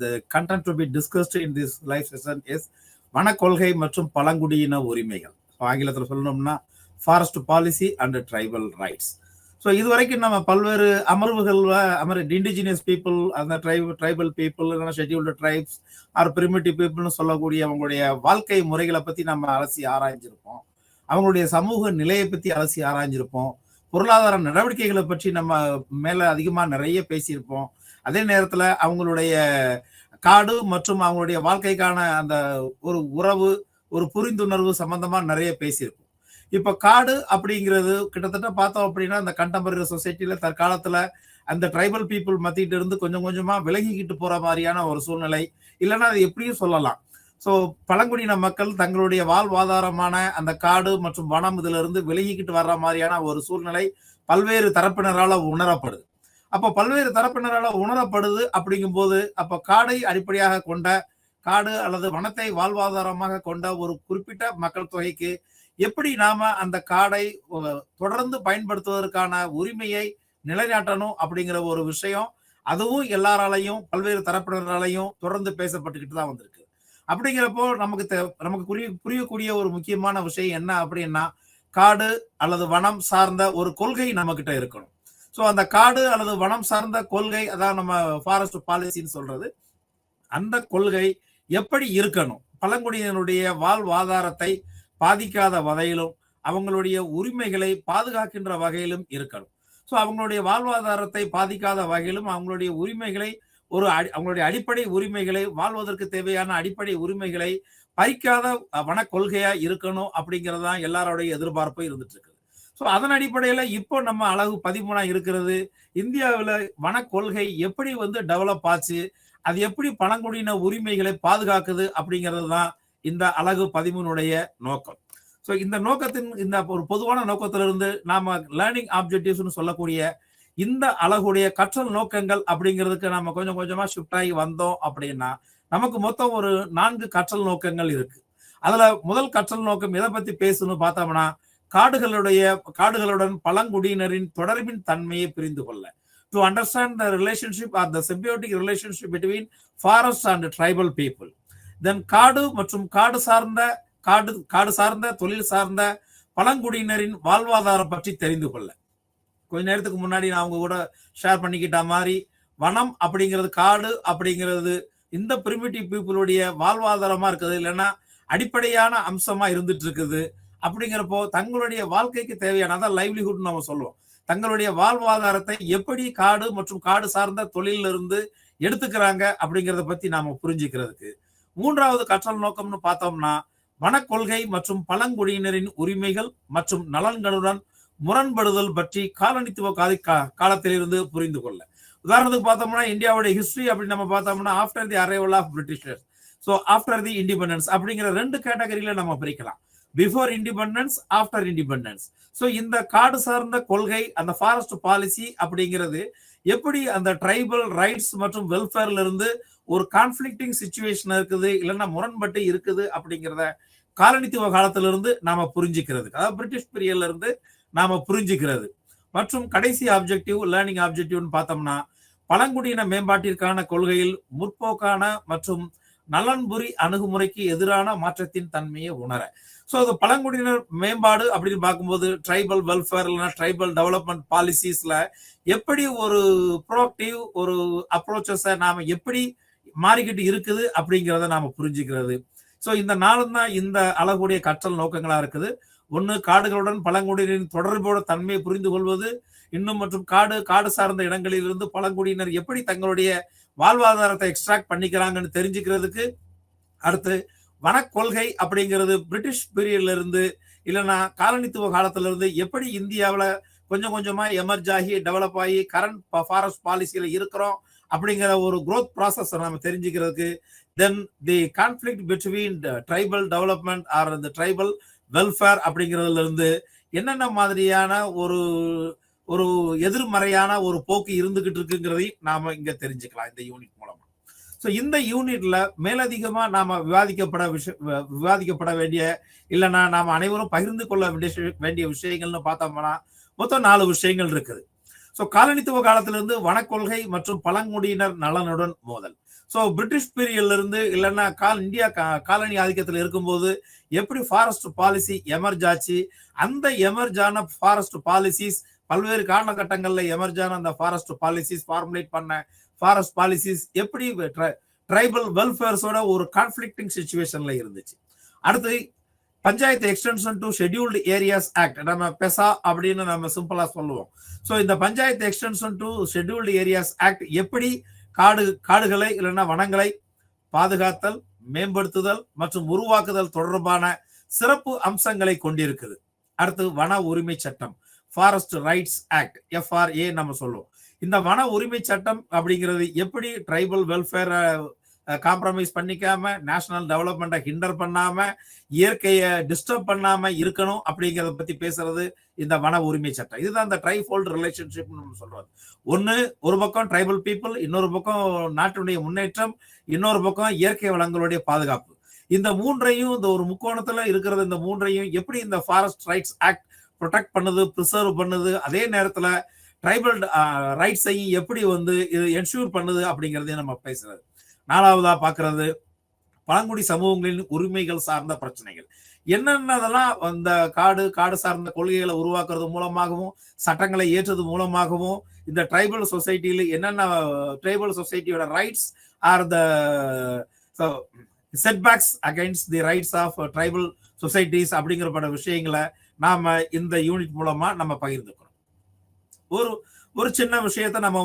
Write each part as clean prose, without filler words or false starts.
the content to be discussed in this live session is வனக்கொள்கை மற்றும் பழங்குடியின உரிமைகள். ஆங்கிலத்தில் சொல்லணும்னா forest policy and tribal rights. So இது வரைக்கும் நம்ம பல்வேறு அமர்வுகள் இண்டிஜினியஸ் பீப்புள், அந்த tribal people, scheduled tribes or primitive பீப்புள்னு சொல்லக்கூடிய அவங்களுடைய வாழ்க்கை முறைகளை பற்றி நம்ம அலசி ஆராய்ஞ்சிருப்போம். அவங்களுடைய சமூக நிலையை பற்றி அலசி ஆராய்ஞ்சிருப்போம். பொருளாதார நடவடிக்கைகளை பற்றி நம்ம மேல அதிகமா நிறைய பேசியிருப்போம். அதே நேரத்துல அவங்களுடைய காடு மற்றும் அவங்களுடைய வாழ்க்கைக்கான அந்த ஒரு உறவு, ஒரு புரிந்துணர்வு சம்பந்தமா நிறைய பேசியிருப்போம். இப்ப காடு அப்படிங்கிறது கிட்டத்தட்ட பார்த்தோம் அப்படின்னா அந்த கண்டெம்பரரி சொசைட்டில தற்காலத்துல அந்த ட்ரைபல் பீப்புள் மத்திட்டு இருந்து கொஞ்சம் கொஞ்சமா விலகிக்கிட்டு போற மாதிரியான ஒரு சூழ்நிலை, இல்லைன்னா அது எப்படியும் சொல்லலாம். ஸோ பழங்குடியின மக்கள் தங்களுடைய வாழ்வாதாரமான அந்த காடு மற்றும் வனம் இதுல இருந்து விலகிக்கிட்டு வர்ற மாதிரியான ஒரு சூழ்நிலை பல்வேறு தரப்பினரால உணரப்படுது. அப்போ பல்வேறு தரப்பினரால உணரப்படுது அப்படிங்கும் போது அப்போ காடை அடிப்படையாக கொண்ட காடு அல்லது வனத்தை வாழ்வாதாரமாக கொண்ட ஒரு குறிப்பிட்ட மக்கள் தொகைக்கு எப்படி நாம அந்த காடை தொடர்ந்து பயன்படுத்துவதற்கான உரிமையை நிலைநாட்டணும் அப்படிங்கிற ஒரு விஷயம், அதுவும் எல்லாராலையும் பல்வேறு தரப்பினராலையும் தொடர்ந்து பேசப்பட்டுக்கிட்டு தான் வந்திருக்கு. அப்படிங்கிறப்போ நமக்கு புரியக்கூடிய ஒரு முக்கியமான விஷயம் என்ன அப்படின்னா, காடு அல்லது வனம் சார்ந்த ஒரு கொள்கை நம்ம கிட்ட இருக்கணும். ஸோ அந்த காடு அல்லது வனம் சார்ந்த கொள்கை, அதான் நம்ம ஃபாரஸ்ட் பாலிசின்னு சொல்றது, அந்த கொள்கை எப்படி இருக்கணும், பழங்குடியினருடைய வாழ்வாதாரத்தை பாதிக்காத வகையிலும் அவங்களுடைய உரிமைகளை பாதுகாக்கின்ற வகையிலும் இருக்கணும். ஸோ அவங்களுடைய வாழ்வாதாரத்தை பாதிக்காத வகையிலும் அவங்களுடைய உரிமைகளை அவங்களுடைய அடிப்படை உரிமைகளை, வாழ்வதற்கு தேவையான அடிப்படை உரிமைகளை பறிக்காத வன கொள்கையா இருக்கணும் அப்படிங்கிறது தான் எல்லாரோடைய எதிர்பார்ப்பும் இருந்துட்டு இருக்குது. ஸோ அதன் அடிப்படையில இப்போ நம்ம அலகு 13 இருக்கிறது. இந்தியாவில் வன கொள்கை எப்படி டெவலப் ஆச்சு, அது எப்படி பழங்குடியின உரிமைகளை பாதுகாக்குது அப்படிங்கிறது தான் இந்த அலகு 13 நோக்கம். ஸோ இந்த நோக்கத்தின் இந்த ஒரு பொதுவான நோக்கத்திலிருந்து நாம லேர்னிங் ஆப்ஜெக்டிவ்ஸ்னு சொல்லக்கூடிய இந்த அழகுடைய கற்றல் நோக்கங்கள் அப்படிங்கிறதுக்கு நம்ம கொஞ்சம் கொஞ்சமா ஷிஃப்ட் ஆகி வந்தோம் அப்படின்னா நமக்கு மொத்தம் ஒரு 4 கற்றல் நோக்கங்கள் இருக்கு. அதுல முதல் கற்றல் நோக்கம் எதை பத்தி பேசணும் பார்த்தோம்னா, காடுகளுடன் பழங்குடியினரின் தொடர்பின் தன்மையை புரிந்து கொள்ள, to understand the relationship or the symbiotic relationship between forest and tribal people. Then காடு மற்றும் காடு சார்ந்த தொழில் சார்ந்த பழங்குடியினரின் வாழ்வாதாரம் பற்றி தெரிந்து கொள்ள. கொஞ்ச நேரத்துக்கு முன்னாடி நான் அவங்க கூட ஷேர் பண்ணிக்கிட்ட மாதிரி, வனம் அப்படிங்கிறது, காடு அப்படிங்கிறது இந்த பிரிமிட்டிவ் பீப்புளுடைய வாழ்வாதாரமா இருக்குது, இல்லைன்னா அடிப்படையான அம்சமா இருந்துட்டு இருக்குது. அப்படிங்கிறப்போ தங்களுடைய வாழ்க்கைக்கு தேவையான, அதான் லைவ்லிஹுட் நம்ம சொல்லுவோம், தங்களுடைய வாழ்வாதாரத்தை எப்படி காடு மற்றும் காடு சார்ந்த தொழில இருந்து எடுத்துக்கிறாங்க அப்படிங்கிறத பத்தி நாம புரிஞ்சுக்கிறதுக்கு. 3வது கற்றல் நோக்கம்னு பார்த்தோம்னா, வனக்கொள்கை மற்றும் பழங்குடியினரின் உரிமைகள் மற்றும் நலன்களுடன் முரண்படுதல் பற்றி காலனித்துவ காலத்திலிருந்து புரிந்து கொள்ள. உதாரணத்துக்கு பார்த்தோம்னா, இந்தியாவுடைய ஹிஸ்டரி அப்படின்னு நம்ம பார்த்தோம்னா, after the arrival of Britishers, so after the independence அப்படிங்கிற 2 கேட்டகரியில நம்ம பிரிக்கலாம். Before independence, after independence. So இந்த காடு சார்ந்த கொள்கை, அந்த ஃபாரஸ்ட் பாலிசி அப்படிங்கிறது எப்படி அந்த ட்ரைபல் ரைட்ஸ் மற்றும் வெல்ஃபேர்ல இருந்து ஒரு கான்ஃபிளிக்டிங் சிச்சுவேஷன் இருக்குது, இல்லைன்னா முரண்பட்டு இருக்குது அப்படிங்கிறத காலனித்துவ காலத்திலிருந்து நாம புரிஞ்சுக்கிறது, அதாவது பிரிட்டிஷ் பீரியட்ல இருந்து நாம புரிஞ்சுக்கிறது. மற்றும் கடைசி ஆப்ஜெக்டிவ், லேர்னிங் ஆப்ஜெக்டிவ்னு பார்த்தோம்னா, பழங்குடியின மேம்பாட்டிற்கான கொள்கையில் முற்போக்கான மற்றும் நலன்புரி அணுகுமுறைக்கு எதிரான மாற்றத்தின் தன்மையை உணர. ஸோ அது பழங்குடியினர் மேம்பாடு அப்படின்னு பார்க்கும்போது ட்ரைபல் வெல்ஃபேர் இல்லைன்னா ட்ரைபல் டெவலப்மெண்ட் பாலிசிஸ்ல எப்படி ஒரு ப்ரோஆக்டிவ் ஒரு அப்ரோச்சஸை நாம எப்படி மாறிக்கிட்டு இருக்குது அப்படிங்கிறத நாம புரிஞ்சுக்கிறது. ஸோ இந்த 4 தான் இந்த அழகுடைய கற்றல் நோக்கங்களா இருக்குது. ஒன்று, காடுகளுடன் பழங்குடியினரின் தொடர்போட தன்மையை புரிந்து கொள்வது. இன்னும் மற்றும் காடு சார்ந்த இடங்களில் இருந்து பழங்குடியினர் எப்படி தங்களுடைய வாழ்வாதாரத்தை எக்ஸ்ட்ராக்ட் பண்ணிக்கிறாங்கன்னு தெரிஞ்சுக்கிறதுக்கு. அடுத்து, வனக்கொள்கை அப்படிங்கிறது பிரிட்டிஷ் பீரியட்ல இருந்து இல்லைன்னா காலனித்துவ காலத்துல இருந்து எப்படி இந்தியாவில் கொஞ்சம் கொஞ்சமா எமர்ஜ் ஆகி டெவலப் ஆகி கரண்ட் ஃபாரஸ்ட் பாலிசியில இருக்கிறோம் அப்படிங்கிற ஒரு growth ப்ராசஸ் நம்ம தெரிஞ்சுக்கிறதுக்கு. Then the conflict between tribal development or இந்த ட்ரைபல் வெல்ஃபேர் அப்படிங்கிறதுல இருந்து என்னென்ன மாதிரியான ஒரு எதிர்மறையான ஒரு போக்கு இருந்துகிட்டு இருக்குங்கிறதையும் நாம இங்க தெரிஞ்சுக்கலாம் இந்த யூனிட் மூலமா. ஸோ இந்த யூனிட்ல மேலதிகமா நாம விவாதிக்கப்பட வேண்டிய, இல்லைன்னா நாம அனைவரும் பகிர்ந்து கொள்ள வேண்டிய விஷயங்கள்னு பார்த்தோம்னா மொத்தம் 4 விஷயங்கள் இருக்குது. ஸோ காலனித்துவ காலத்திலிருந்து வனக்கொள்கை மற்றும் பழங்குடியினர் நலனுடன் மோதல். ஸோ பிரிட்டிஷ் பீரியட்ல இருந்து இல்லைன்னா இந்தியா காலனி ஆதிக்கத்தில் இருக்கும்போது எப்படி ஃபாரஸ்ட் பாலிசி எமர்ஜ் ஆச்சு, அந்த எமர்ஜ் ஆன ஃபாரஸ்ட் பாலிசிஸ் பல்வேறு காலகட்டங்கள்ல எமர்ஜ் ஆன அந்த ஃபாரஸ்ட் பாலிசிஸ் ஃபார்முலேட் பண்ண ஃபாரஸ்ட் பாலிசிஸ் எப்படி ட்ரைபல் வெல்ஃபேர்ஸோட ஒரு கான்ஃபிளிக்டிங் சிச்சுவேஷன்ல இருந்துச்சு. அடுத்து panchayat extension to scheduled areas act, நம்ம பெசா அப்படின்னு நம்ம சிம்பிளா சொல்லுவோம். ஸோ இந்த panchayat extension to scheduled areas act எப்படி காடுகளை இல்லைன்னா வனங்களை பாதுகாத்தல், மேம்படுத்துதல் மற்றும் உருவாக்குதல் தொடர்பான சிறப்பு அம்சங்களை கொண்டிருக்குது. அடுத்து வன உரிமை சட்டம், ஃபாரஸ்ட் ரைட்ஸ் ஆக்ட், FRA நம்ம சொல்லுவோம். இந்த வன உரிமை சட்டம் அப்படிங்கிறது எப்படி ட்ரைபல் வெல்ஃபேர் காம்ப்ரமைஸ் பண்ணிக்காம, நேஷனல் டெவலப்மெண்ட்டை ஹிண்டர் பண்ணாம, இயற்கையை டிஸ்டர்ப் பண்ணாம இருக்கணும் அப்படிங்கிறத பத்தி பேசுறது இந்த வன உரிமை சட்டம். இதுதான் இந்த ட்ரைஃபோல்டு ரிலேஷன்ஷிப் நம்ம சொல்றது. ஒன்னு, ஒரு பக்கம் ட்ரைபல் பீப்புள், இன்னொரு பக்கம் நாட்டினுடைய முன்னேற்றம், இன்னொரு பக்கம் இயற்கை வளங்களுடைய பாதுகாப்பு. இந்த மூன்றையும், இந்த ஒரு முக்கோணத்துல இருக்கிறது, இந்த மூன்றையும் எப்படி இந்த ஃபாரஸ்ட் ரைட்ஸ் ஆக்ட் ப்ரொடெக்ட் பண்ணுது, ப்ரிசர்வ் பண்ணுது, அதே நேரத்துல ட்ரைபல் ரைட்ஸையும் எப்படி இது என்ஷூர் பண்ணுது அப்படிங்கறதையும் நம்ம பேசுறது. நாலாவதா பாக்குறது பழங்குடி சமூகங்களின் உரிமைகள் சார்ந்த பிரச்சனைகள். என்னென்னதெல்லாம் அந்த காடு சார்ந்த கொள்கைகளை உருவாக்குறது மூலமாகவும், சட்டங்களை ஏற்றது மூலமாகவும், இந்த ட்ரைபல் சொசைட்டியில என்னென்ன ட்ரைபல் சொசைட்டியோட rights are the setbacks against the rights of tribal societies அப்படிங்கிற விஷயங்களை நாம இந்த யூனிட் மூலமா நம்ம பகிர்ந்துக்கிறோம். ஒரு சின்ன விஷயத்த நம்ம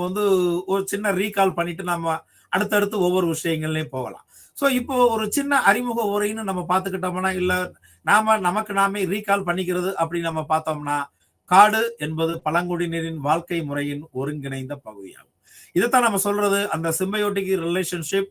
ஒரு சின்ன ரீகால் பண்ணிட்டு நம்ம அடுத்தடுத்து ஒவ்வொரு விஷயங்கள்லயும் போகலாம். ஸோ இப்போ ஒரு சின்ன அறிமுக உரைன்னு நம்ம பார்த்துக்கிட்டோம்னா, இல்ல நமக்கு நாமே ரீகால் பண்ணிக்கிறது அப்படின்னு நம்ம பார்த்தோம்னா, காடு என்பது பழங்குடியினரின் வாழ்க்கை முறையின் ஒருங்கிணைந்த பகுதியாகும். இதைத்தான் நம்ம சொல்றது, அந்த symbiotic relationship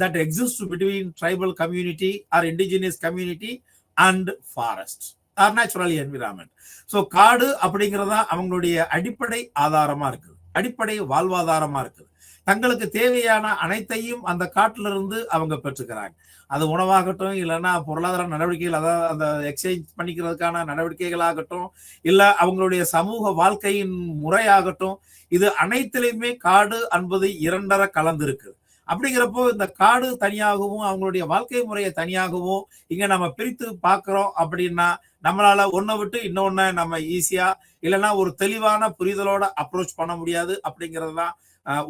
that exist between tribal community or indigenous community and forest or natural environment. So காடு அப்படிங்கிறதா அவங்களுடைய அடிப்படை ஆதாரமா இருக்குது, அடிப்படை வாழ்வாதாரமா இருக்குது. தங்களுக்கு தேவையான அனைத்தையும் அந்த காட்டுல இருந்து அவங்க பெற்றுக்கிறாங்க. அது உணவாகட்டும், இல்லைன்னா பொருளாதார நடவடிக்கைகள், அதாவது அந்த எக்ஸ்சேஞ்ச் பண்ணிக்கிறதுக்கான நடவடிக்கைகளாகட்டும், இல்ல அவங்களுடைய சமூக வாழ்க்கையின் முறையாகட்டும், இது அனைத்திலையுமே காடு என்பது இரண்டரை கலந்து இருக்கு. அப்படிங்கிறப்போ இந்த காடு தனியாகவும் அவங்களுடைய வாழ்க்கை முறையை தனியாகவும் இங்க நம்ம பிரித்து பார்க்கிறோம் அப்படின்னா, நம்மளால ஒன்னை விட்டு இன்னொன்னு நம்ம ஈஸியா இல்லைன்னா ஒரு தெளிவான புரிதலோட அப்ரோச் பண்ண முடியாது. அப்படிங்கிறது தான்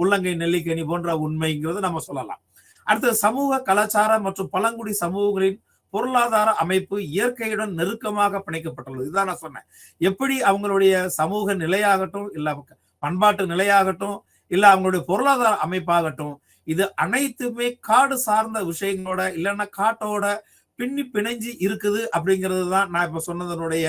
உள்ளங்கை நெல்லிக்கனி போன்ற உண்மைங்கிறது நம்ம சொல்லலாம். அடுத்து சமூக கலாச்சார மற்றும் பழங்குடி சமூகங்களின் பொருளாதார அமைப்பு இயற்கையுடன் நெருக்கமாக பிணைக்கப்பட்டுள்ளது. இதுதான் நான் சொன்னேன். எப்படி அவங்களுடைய சமூக நிலையாகட்டும், இல்ல பண்பாட்டு நிலையாகட்டும், இல்ல அவங்களுடைய பொருளாதார அமைப்பாகட்டும், இது அனைத்துமே காடு சார்ந்த விஷயங்களோட இல்லைன்னா காட்டோட பின்னி பிணைஞ்சு இருக்குது அப்படிங்கிறது தான் நான் இப்ப சொன்னதனுடைய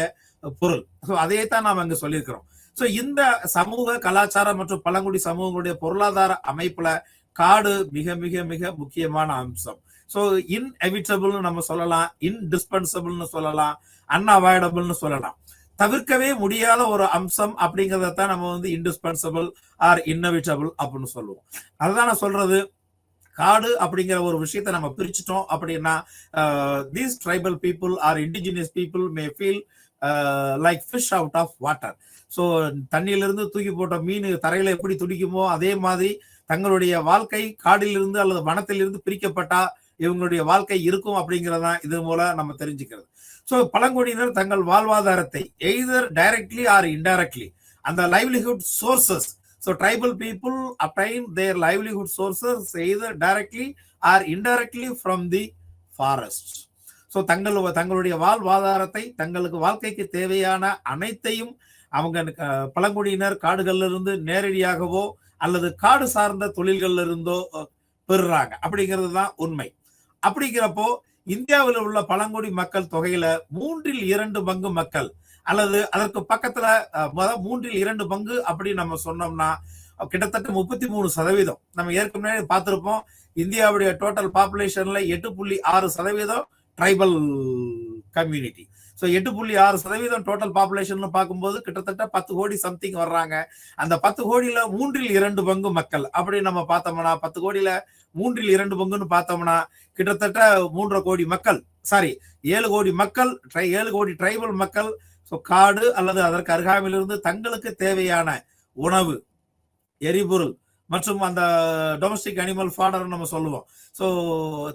பொருள். அதே தான் நாம் அங்க சொல்லியிருக்கிறோம். ஸோ இந்த சமூக கலாச்சாரம் மற்றும் பழங்குடி சமூகங்களுடைய பொருளாதார அமைப்புல காடு மிக மிக மிக முக்கியமான அம்சம். ஸோ இன்எவிட்டபிள்னு நம்ம சொல்லலாம், இன்டிஸ்பென்சபிள்னு சொல்லலாம், அன்அவாய்டபிள்னு சொல்லலாம். தவிர்க்கவே முடியாத ஒரு அம்சம் அப்படிங்கிறதான் நம்ம இன்டிஸ்பென்சபிள் ஆர் இன்னவிட்டபிள் அப்படின்னு சொல்லுவோம். அதுதான் நான் சொல்றது. காடு அப்படிங்கிற ஒரு விஷயத்தை நம்ம பிரிச்சுட்டோம் அப்படின்னா, these tribal people are indigenous people may feel like fish out of water. So தண்ணியிலிருந்து தூக்கி போட்ட மீன் தரையில எப்படி துடிக்குமோ அதே மாதிரி தங்களுடைய வாழ்க்கை காடிலிருந்து அல்லது வனத்திலிருந்து பிரிக்கப்பட்டா இவங்களுடைய வாழ்க்கை இருக்கும் அப்படிங்கிறதான் இது மூலம் நம்ம தெரிஞ்சுக்கிறது. ஸோ பழங்குடியினர் தங்கள் வாழ்வாதாரத்தை எய்தர் டைரக்ட்லி ஆர் இன்டைரக்ட்லி அந்த livelihood sources. So tribal people obtain their livelihood sources either directly or indirectly from the forest. So தங்களுடைய வாழ்வாதாரத்தை, தங்களுக்கு வாழ்க்கைக்கு தேவையான அனைத்தையும் அவங்க பழங்குடியினர் காடுகள்ல இருந்து நேரடியாகவோ அல்லது காடு சார்ந்த தொழில்கள்ல இருந்தோ பெறுறாங்க அப்படிங்கிறது தான் உண்மை. அப்படிங்கிறப்போ இந்தியாவில் உள்ள பழங்குடி மக்கள் தொகையில 2/3 மக்கள் அல்லது அதற்கு பக்கத்துல 3/2 அப்படின்னு நம்ம சொன்னோம்னா கிட்டத்தட்ட 33%. நம்ம ஏற்கனவே பார்த்திருப்போம், இந்தியாவுடைய டோட்டல் பாப்புலேஷன்ல 8.6% tribal community. So 8.6% total population பார்க்கும்போது கிட்டத்தட்ட 10 கோடி சம்திங் வர்றாங்க. அந்த 10 கோடியில 3/2 மக்கள் அப்படி நம்ம பார்த்தோம்னா, 10 கோடியில 3/2 பார்த்தோம்னா கிட்டத்தட்ட 3.5 கோடி மக்கள், 7 கோடி மக்கள், 7 கோடி ட்ரைபல் மக்கள் காடு அல்லது அதற்கு அருகாமையிலிருந்து தங்களுக்கு தேவையான உணவு, எரிபொருள் மற்றும் அந்த டொமஸ்டிக் அனிமல் ஃபாடர் நம்ம சொல்லுவோம். ஸோ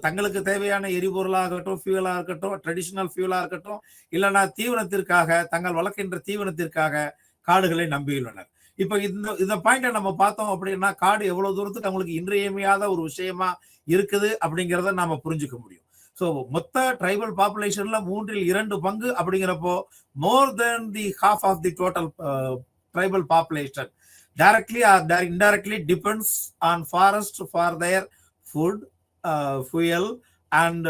தங்களுக்கு தேவையான எரிபொருளாக இருக்கட்டும், ஃபியூவலா இருக்கட்டும், ட்ரெடிஷனல் ஃபியூவலா இருக்கட்டும், இல்லைன்னா தீவனத்திற்காக, தங்கள் வளர்க்கின்ற தீவனத்திற்காக காடுகளை நம்பியுள்ளனர். இப்ப இந்த பாயிண்ட நம்ம பார்த்தோம் அப்படின்னா, காடு எவ்வளவு தூரத்துக்கு அவங்களுக்கு இன்றியமையாத ஒரு விஷயமா இருக்குது அப்படிங்கிறத நாம புரிஞ்சுக்க முடியும். ஸோ மொத்த ட்ரைபல் பாப்புலேஷன்ல 2/3 பங்கு அப்படிங்கிறப்போ more than the half of the total tribal population directly or indirectly depends on forest for their food, fuel and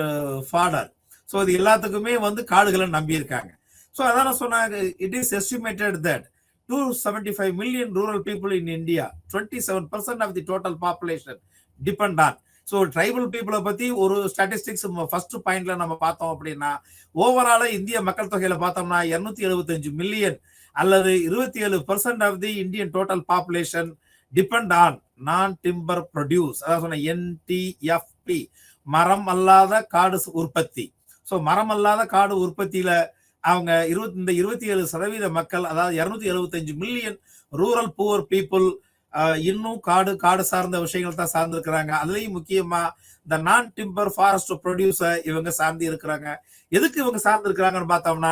fodder. So இது எல்லாத்துக்குமே வந்து காடுகளை நம்பி இருக்காங்க. ஸோ அதான் சொன்னாங்க, it is estimated that 275 million rural people in India, 27% of the total population depend on. So tribal பீப்புளை பத்தி ஒரு ஸ்டாட்டிஸ்டிக்ஸ் ஃபர்ஸ்ட் பாயிண்ட்ல நம்ம பார்த்தோம் அப்படின்னா, ஓவரால இந்திய மக்கள் தொகையில பார்த்தோம்னா 275 மில்லியன் அல்லது 27% of the Indian total population depend on non timber produce, அதாவது சொன்ன NTFP, மரம் அல்லாத காடு உற்பத்தி. ஸோ மரம் அல்லாத காடு உற்பத்தியில அவங்க இந்த 27% மக்கள், அதாவது 275 மில்லியன் ரூரல் புவர் பீப்புள் இன்னும் காடு சார்ந்த விஷயங்கள் தான் சார்ந்து இருக்கிறாங்க. அதுலயும் முக்கியமா இந்த நான் டிம்பர் ஃபாரஸ்ட் ப்ரொடியூசர் இவங்க சார்ந்து இருக்கிறாங்க. எதுக்கு இவங்க சார்ந்து இருக்கிறாங்கன்னு பார்த்தோம்னா,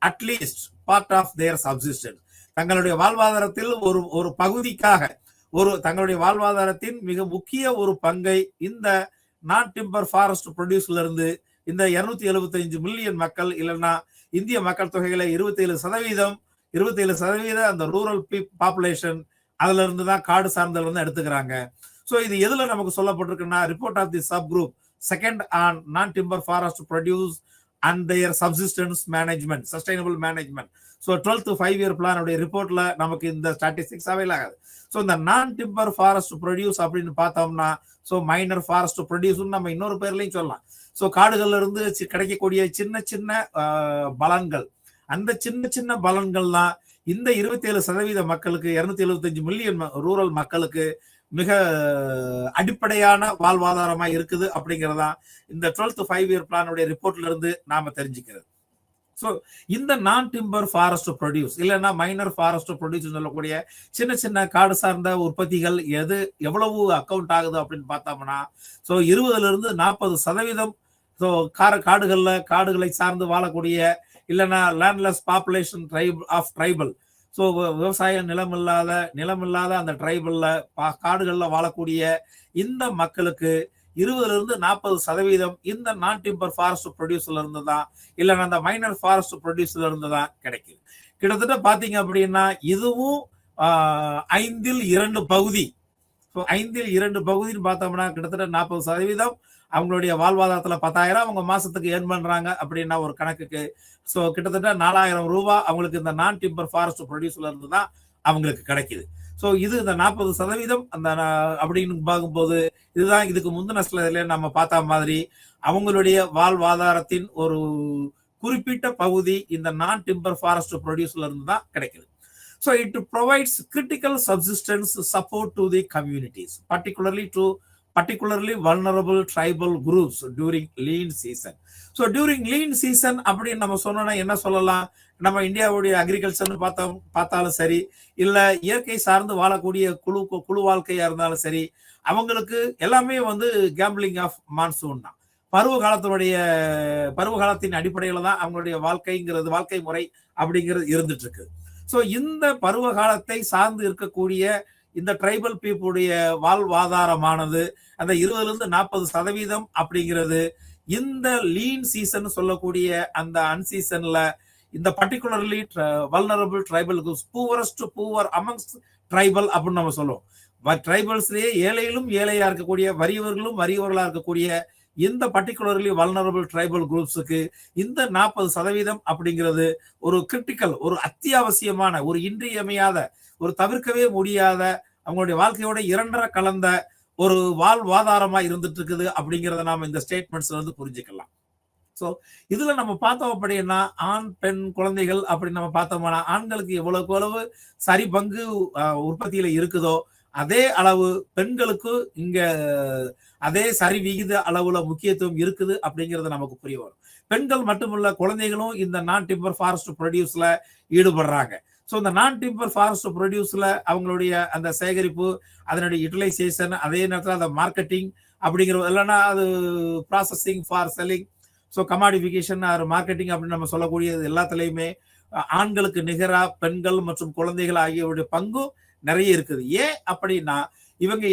at least part of their subsistence, தங்களுடைய வாழ்வாதாரத்தில் ஒரு பகுதிக்காக, தங்களுடைய வாழ்வாதாரத்தின் மிக முக்கிய ஒரு பங்கை இந்த நான் டிம்பர் ஃபாரஸ்ட் ப்ரொடியூஸ்ல இருந்து இந்த 275 மில்லியன் மக்கள், இல்லைன்னா இந்திய மக்கள் தொகையில 27% அந்த ரூரல் பாப்புலேஷன் அதுல இருந்து தான் காடு சார்ந்ததுல இருந்து எடுத்துக்கிறாங்க. ஸோ இது எதுல நமக்கு சொல்லப்பட்டிருக்குன்னா, report of the sub group second on non timber forest produce and their subsistence management, sustainable management. So 12th 5-year பிளானுடைய ரிப்போர்ட்ல நமக்கு இந்த ஸ்டாட்டிஸ்டிக்ஸ் அவைல் ஆகாது. ஸோ இந்த நான் டிம்பர் ஃபாரஸ்ட் ப்ரொடியூஸ் அப்படின்னு பார்த்தோம்னா, ஸோ மைனர் ஃபாரஸ்ட் ப்ரொடியூஸ்னு நம்ம இன்னொரு பேர்லையும் சொல்லலாம். ஸோ காடுகள்ல இருந்து கிடைக்கக்கூடிய சின்ன சின்ன பலன்கள், அந்த சின்ன சின்ன பலன்கள்லாம் இந்த 27% மக்களுக்கு, 275 மில்லியன் ரூரல் மக்களுக்கு மிக அடிப்படையான வாழ்வாதாரமா இருக்குது அப்படிங்கிறதா இந்த 12th 5-year பிளானுடைய ரிப்போர்ட்ல இருந்து நாம தெரிஞ்சுக்கிறது. ஸோ இந்த நான் டிம்பர் ஃபாரஸ்ட் ப்ரொடியூஸ் இல்லைன்னா மைனர் ஃபாரஸ்ட் ப்ரொடியூஸ் சொல்லக்கூடிய சின்ன சின்ன காடு சார்ந்த உற்பத்திகள் எவ்வளவு அக்கௌண்ட் ஆகுது அப்படின்னு பார்த்தோம்னா, ஸோ 20-40% ஸோ காடுகளை சார்ந்து வாழக்கூடிய, இல்லைன்னா லேண்ட்லெஸ் பாப்புலேஷன் ட்ரைபல், ஸோ விவசாய நிலமில்லாத அந்த ட்ரைபல்ல காடுகள்ல வாழக்கூடிய இந்த மக்களுக்கு 20-40% இந்த நான் டிம்பர் ஃபாரஸ்ட் ப்ரொடியூஸ்ல இருந்து தான், இல்லைன்னா அந்த மைனர் ஃபாரஸ்ட் ப்ரொடியூஸ்ல இருந்து தான் கிடைக்குது. கிட்டத்தட்ட பாத்தீங்க அப்படின்னா இதுவும் 5/2 பகுதி. ஸோ 5/2 பகுதின்னு பார்த்தோம்னா கிட்டத்தட்ட 40% அவங்களுடைய வாழ்வாதாரத்துல 10,000 அவங்க மாசத்துக்கு ஏர்ன் பண்றாங்க அப்படின்னா ஒரு கணக்குக்கு. ஸோ கிட்டத்தட்ட 4,000 ரூபாய் அவங்களுக்கு இந்த நான் டிம்பர் ஃபாரஸ்ட் ப்ரொடியூஸ்ல இருந்து தான் அவங்களுக்கு கிடைக்குது. ஸோ இது இந்த 40% அந்த அப்படின்னு பார்க்கும்போது இதுதான் இதுக்கு முந்தின ஸ்லைட்ல நம்ம பார்த்த மாதிரி அவங்களுடைய வாழ்வாதாரத்தின் ஒரு குறிப்பிட்ட பகுதி இந்த நான் டிம்பர் ஃபாரஸ்ட் ப்ரொடியூஸ்ல இருந்து தான் கிடைக்குது. So it provides critical subsistence support to the communities, particularly vulnerable tribal groups during lean season. So during lean season அப்படின்னு நம்ம சொன்னோம்னா என்ன சொல்லலாம், நம்ம இந்தியாவுடைய அக்ரிகல்ச்சர்னு பார்த்தாலும் சரி, இல்ல இயற்கை சார்ந்து வாழக்கூடிய குழு வாழ்க்கையா இருந்தாலும் சரி, அவங்களுக்கு எல்லாமே வந்து கேம்பிளிங் ஆஃப் மான்சூன் தான். பருவகாலத்தின் அடிப்படையில தான் அவங்களுடைய வாழ்க்கை முறை அப்படிங்கிறது இருந்துட்டு இருக்கு. ஸோ இந்த பருவ காலத்தை சார்ந்து இருக்கக்கூடிய இந்த ட்ரைபல் பீப்புளுடைய வாழ்வாதாரமானது அந்த 20-40% அப்படிங்கிறது இந்த லீன் சீசன் சொல்லக்கூடிய அந்த அன்சீசன்ல இந்த particularly vulnerable tribal poorest poor amongst tribal அப்படின்னு நம்ம சொல்லுவோம். ட்ரைபல்ஸ்லயே ஏழையிலும் ஏழையா இருக்கக்கூடிய, வறியவர்களும் வறியவர்களா இருக்கக்கூடிய இந்த பர்டிகுலர்லி வல்னரபிள் ட்ரைபல் குரூப்ஸுக்கு இந்த 40% அப்படிங்கிறது ஒரு கிரிட்டிக்கல், ஒரு அத்தியாவசியமான, ஒரு இன்றியமையாத, ஒரு தவிர்க்கவே முடியாத, அவங்களுடைய வாழ்க்கையோட இரண்டரை கலந்த ஒரு வாழ்வாதாரமா இருந்துட்டு இருக்குது அப்படிங்கிறத நாம இந்த ஸ்டேட்மெண்ட்ஸ்ல இருந்து புரிஞ்சுக்கலாம். ஸோ இதுல நம்ம பார்த்தோம் அப்படின்னா ஆண் பெண் குழந்தைகள் அப்படின்னு நம்ம பார்த்தோம்னா ஆண்களுக்கு எவ்வளவு சரி பங்கு உற்பத்தியில இருக்குதோ அதே அளவு பெண்களுக்கு இங்க அதே சரி விகித அளவுல முக்கியத்துவம் இருக்குது அப்படிங்கறது நமக்கு புரிய வரும். பெண்கள் மட்டுமல்ல, குழந்தைகளும் இந்த நான் டிம்பர் ஃபாரஸ்ட் ப்ரொடியூஸ்ல ஈடுபடுறாங்க. ஸோ இந்த நான் டிம்பர் ஃபாரஸ்ட் ப்ரொடியூஸ்ல அவங்களுடைய அந்த சேகரிப்பு, அதனுடைய யூட்டிலைசேஷன், அதே நேரத்தில் அந்த மார்க்கெட்டிங் அப்படிங்கிற இல்லைன்னா அது processing for selling, so commodification or marketing அப்படின்னு நம்ம சொல்லக்கூடியது எல்லாத்துலேயுமே ஆண்களுக்கு நிகரா பெண்கள் மற்றும் குழந்தைகள் ஆகியோருடைய பங்கு நிறைய இருக்குது. ஏன் அப்படின்னா இவங்க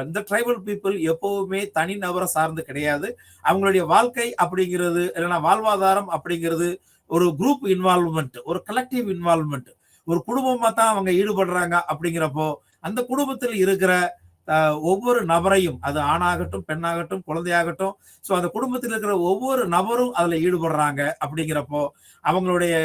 இந்த ட்ரைபல் பீப்புள் எப்பவுமே தனி நபரை சார்ந்து கிடையாது. அவங்களுடைய வாழ்க்கை அப்படிங்கிறது இல்லைன்னா வாழ்வாதாரம் அப்படிங்கிறது ஒரு குரூப் இன்வால்வ்மெண்ட், ஒரு கலெக்டிவ் இன்வால்வ்மெண்ட், ஒரு குடும்பமா தான் அவங்க ஈடுபடுறாங்க. அப்படிங்கிறப்போ அந்த குடும்பத்தில் இருக்கிற ஒவ்வொரு நபரையும், அது ஆணாகட்டும் பெண்ணாகட்டும் குழந்தையாகட்டும், ஸோ அந்த குடும்பத்தில் இருக்கிற ஒவ்வொரு நபரும் அதுல ஈடுபடுறாங்க. அப்படிங்கிறப்போ அவங்களுடைய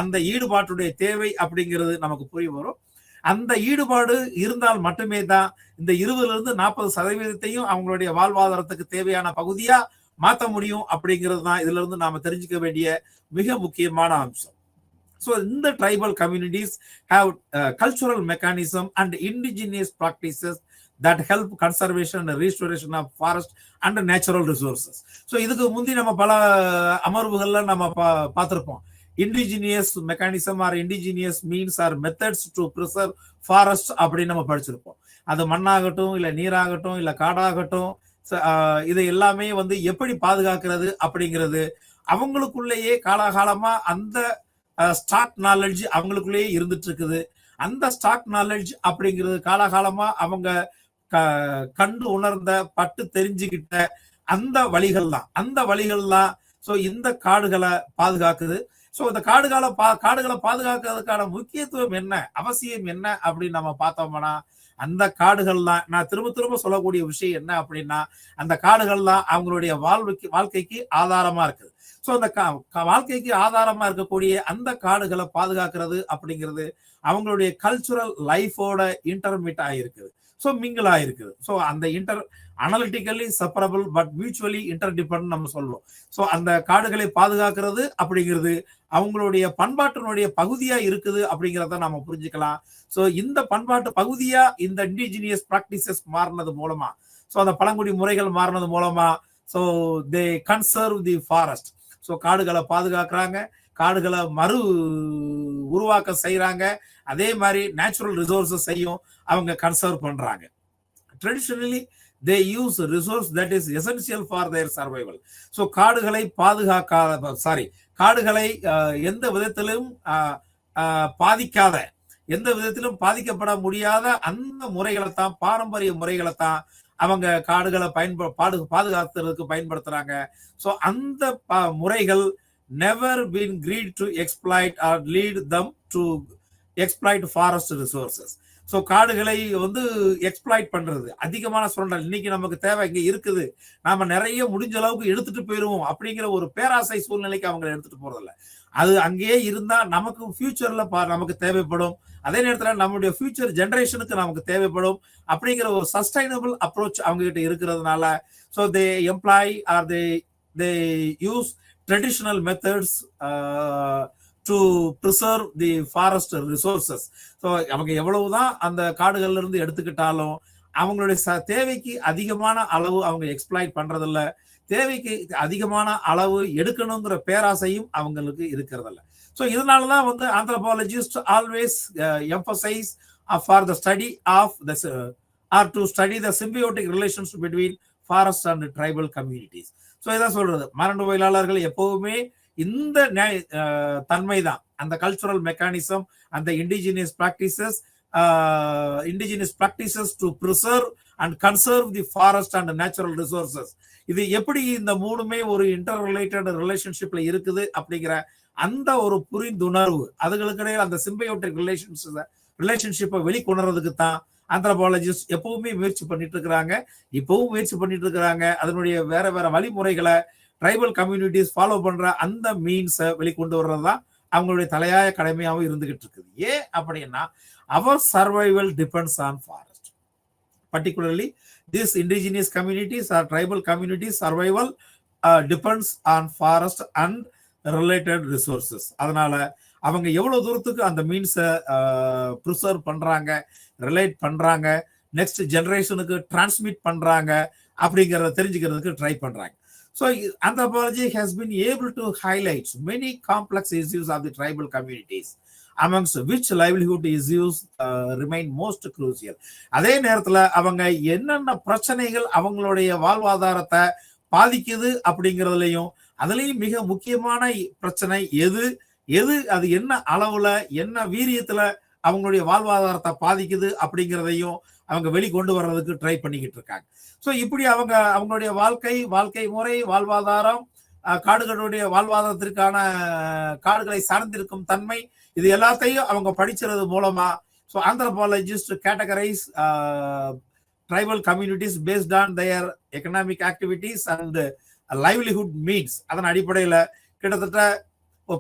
அந்த ஈடுபாட்டுடைய தேவை அப்படிங்கிறது நமக்கு புரிய வரும். அந்த ஈடுபாடு இருந்தால் மட்டுமே தான் இந்த 20% அவங்களுடைய வாழ்வாதாரத்துக்கு தேவையான பகுதியா மாற்ற முடியும். அப்படிங்கிறது தான் இதுல இருந்து நாம தெரிஞ்சுக்க வேண்டிய மிக முக்கியமான அம்சம். So in the tribal communities have cultural mechanism and indigenous practices that help conservation and restoration of forest and natural resources. So இதுக்கு முந்தி நம்ம பல அமர்வுகள்ல நம்ம பார்த்திருப்போம். Indigenous mechanism or indigenous means or methods to preserve forest அப்படின்னு நம்ம படிச்சிருப்போம். அது மண்ணாகட்டும், இல்ல நீராகட்டும், இல்ல காடாகட்டும், இது எல்லாமே வந்து எப்படி பாதுகாக்கிறது அப்படிங்கிறது அவங்களுக்குள்ளேயே காலகாலமா அந்த ஸ்டாக் நாலேஜ் அவங்களுக்குள்ளேயே இருந்துட்டு இருக்குது. அந்த ஸ்டாக் நாலேஜ் அப்படிங்கிறது காலகாலமா அவங்க கண்டு உணர்ந்த பட்டு தெரிஞ்சுக்கிட்ட அந்த வழிகள் தான் ஸோ இந்த காடுகளை பாதுகாக்குது. ஸோ இந்த காடுகளை பாதுகாக்கிறதுக்கான முக்கியத்துவம் என்ன, அவசியம் என்ன அப்படின்னு நம்ம பார்த்தோம்னா அந்த காடுகள் தான், நான் திரும்ப திரும்ப சொல்லக்கூடிய விஷயம் என்ன அப்படின்னா அந்த காடுகள் தான் அவங்களுடைய வாழ்க்கைக்கு ஆதாரமா இருக்குது. ஸோ அந்த வாழ்க்கைக்கு ஆதாரமா இருக்கக்கூடிய அந்த காடுகளை பாதுகாக்கிறது அப்படிங்கிறது அவங்களுடைய கல்ச்சுரல் லைஃபோட இன்டர்மிட் ஆயிருக்குது, ஸோ மிங்கிள் ஆயிருக்குது. ஸோ அந்த அனலிட்டிக்கலி செப்பரபிள் பட் மியூச்சுவலி இன்டர்டிபெண்ட் நம்ம சொல்லுவோம். ஸோ அந்த காடுகளை பாதுகாக்கிறது அப்படிங்கிறது அவங்களுடைய பண்பாட்டினுடைய பகுதியா இருக்குது அப்படிங்கிறத நம்ம புரிஞ்சுக்கலாம். ஸோ இந்த பண்பாட்டு பகுதியா இந்த இண்டிஜினியஸ் பிராக்டிசஸ் மாறினது மூலமா, ஸோ அந்த பழங்குடி முறைகள் மாறினது மூலமா, so they conserve the forest. So காடுகளை பாதுகாக்கிறாங்க, காடுகளை மறு உருவாக்கம் செய்யறாங்க, அதே மாதிரி நேச்சுரல் ரிசோர்ஸஸையும் அவங்க கன்சர்வ் பண்றாங்க. Traditionally they use a resource that is essential for their survival. So காடுகளை காடுகளை எந்த விதத்திலும் பாதிக்காத, எந்த விதத்திலும் பாதிக்கப்பட முடியாத அந்த முறைகளை தான், பாரம்பரிய முறைகளை தான் அவங்க காடுகளை பாதுகாத்துறதுக்கு பயன்படுத்துறாங்க. ஸோ அந்த முறைகள் never been agreed to exploit or lead them to exploit forest resources. So காடுகளை வந்து எக்ஸ்ப்ளாய்ட் பண்றது, அதிகமான சுரண்டல், இன்னைக்கு நமக்கு தேவை இங்க இருக்குது, நாம நிறைய முடிஞ்ச அளவுக்கு எடுத்துட்டு போயிருவோம் அப்படிங்கிற ஒரு பேராசை சூழ்நிலைக்கு அவங்க எடுத்துட்டு போறதில்ல. அது அங்கேயே இருந்தா நமக்கு ஃபியூச்சர்ல நமக்கு தேவைப்படும், அதே நேரத்தில் நம்மளுடைய ஃபியூச்சர் ஜெனரேஷனுக்கு நமக்கு தேவைப்படும் அப்படிங்கிற ஒரு சஸ்டைனபிள் அப்ரோச் அவங்க கிட்ட இருக்கிறதுனால so they employ or they use traditional methods to preserve the forest resources. So அவங்க எவ்வளவுதான் அந்த காடுகள்ல இருந்து எடுத்துக்கிட்டாலும் அவங்களுடைய தேவைக்கு அதிகமான அளவு அவங்க எக்ஸ்ப்ளாய்ட் பண்றதில்ல, தேவைக்கு அதிகமான அளவு எடுக்கணுங்கிற பேராசையும் அவங்களுக்கு இருக்கிறதில்ல. ஸோ இதனாலதான் வந்து anthropologist always emphasise for the study of the or to study the symbiotic relations between forest and tribal communities. So இதான் சொல்றது, மரபு தொழிலாளர்கள் எப்பவுமே இந்த தன்மை தான், அந்த கல்ச்சுரல் மெக்கானிசம், அந்த indigenous practices to preserve and conserve the forest and natural resources. இது எப்படி இந்த மூணுமே ஒரு இன்டர் ரிலேட்டட் ரிலேஷன்ஷிப்ல இருக்குது அப்படிங்கிற அந்த ஒரு புரிந்துணர்வு, அதுகளுக்கு இடையே அந்த சிம்பியோட்டிக் ரிலேஷன்ஷிப்பை வெளிக்கொணர்றதுக்கு தான் ஆந்த்ரோபாலஜிஸ்ட் எப்பவுமே முயற்சி பண்ணிட்டு இருக்கிறாங்க, இப்பவும் முயற்சி பண்ணிட்டு இருக்கிறாங்க. அதனுடைய வேற வேற வழிமுறைகளை ட்ரைபல் கம்யூனிட்டிஸ் ஃபாலோ பண்ற அந்த மீன்ஸை வெளிக்கொண்டு வர்றதுதான் அவங்களுடைய தலையாய கடமையாகவும் இருந்துகிட்டு இருக்குது. ஏன் அப்படின்னா அவர் survival depends on forest, particularly this indigenous communities or tribal communities survival depends on forest and related resources. அதனால அவங்க எவ்வளவு தூரத்துக்கு அந்த மீன்ஸை ப்ரிசர்வ் பண்றாங்க, ரிலேட் பண்றாங்க, நெக்ஸ்ட் ஜெனரேஷனுக்கு டிரான்ஸ்மிட் பண்றாங்க அப்படிங்கிறத தெரிஞ்சுக்கிறதுக்கு ட்ரை பண்றாங்க. So anthropology has been able to highlight many complex issues of the tribal communities amongst which livelihood issues remain most crucial. அதே நேரத்துல அவங்க என்னென்ன பிரச்சனைகள் அவங்களுடைய வாழ்வாதாரத்தை பாதிக்குது அப்படிங்கிறதுலையும் அதுலயும் மிக முக்கியமான பிரச்சனை எது எது அது என்ன அளவுல என்ன வீரியத்துல அவங்களுடைய வாழ்வாதாரத்தை பாதிக்குது அப்படிங்கிறதையும் அவங்க வெளிக்கொண்டு வர்றதுக்கு ட்ரை பண்ணிக்கிட்டு இருக்காங்க. ஸோ இப்படி அவங்களுடைய வாழ்க்கை முறை, வாழ்வாதாரம், காடுகளுடைய வாழ்வாதாரத்திற்கான காடுகளை சார்ந்திருக்கும் தன்மை, இது எல்லாத்தையும் அவங்க படிக்கிறது மூலமா so anthropologist categorize tribal communities based on their economic activities and livelihood means. அதன் அடிப்படையில கிட்டத்தட்ட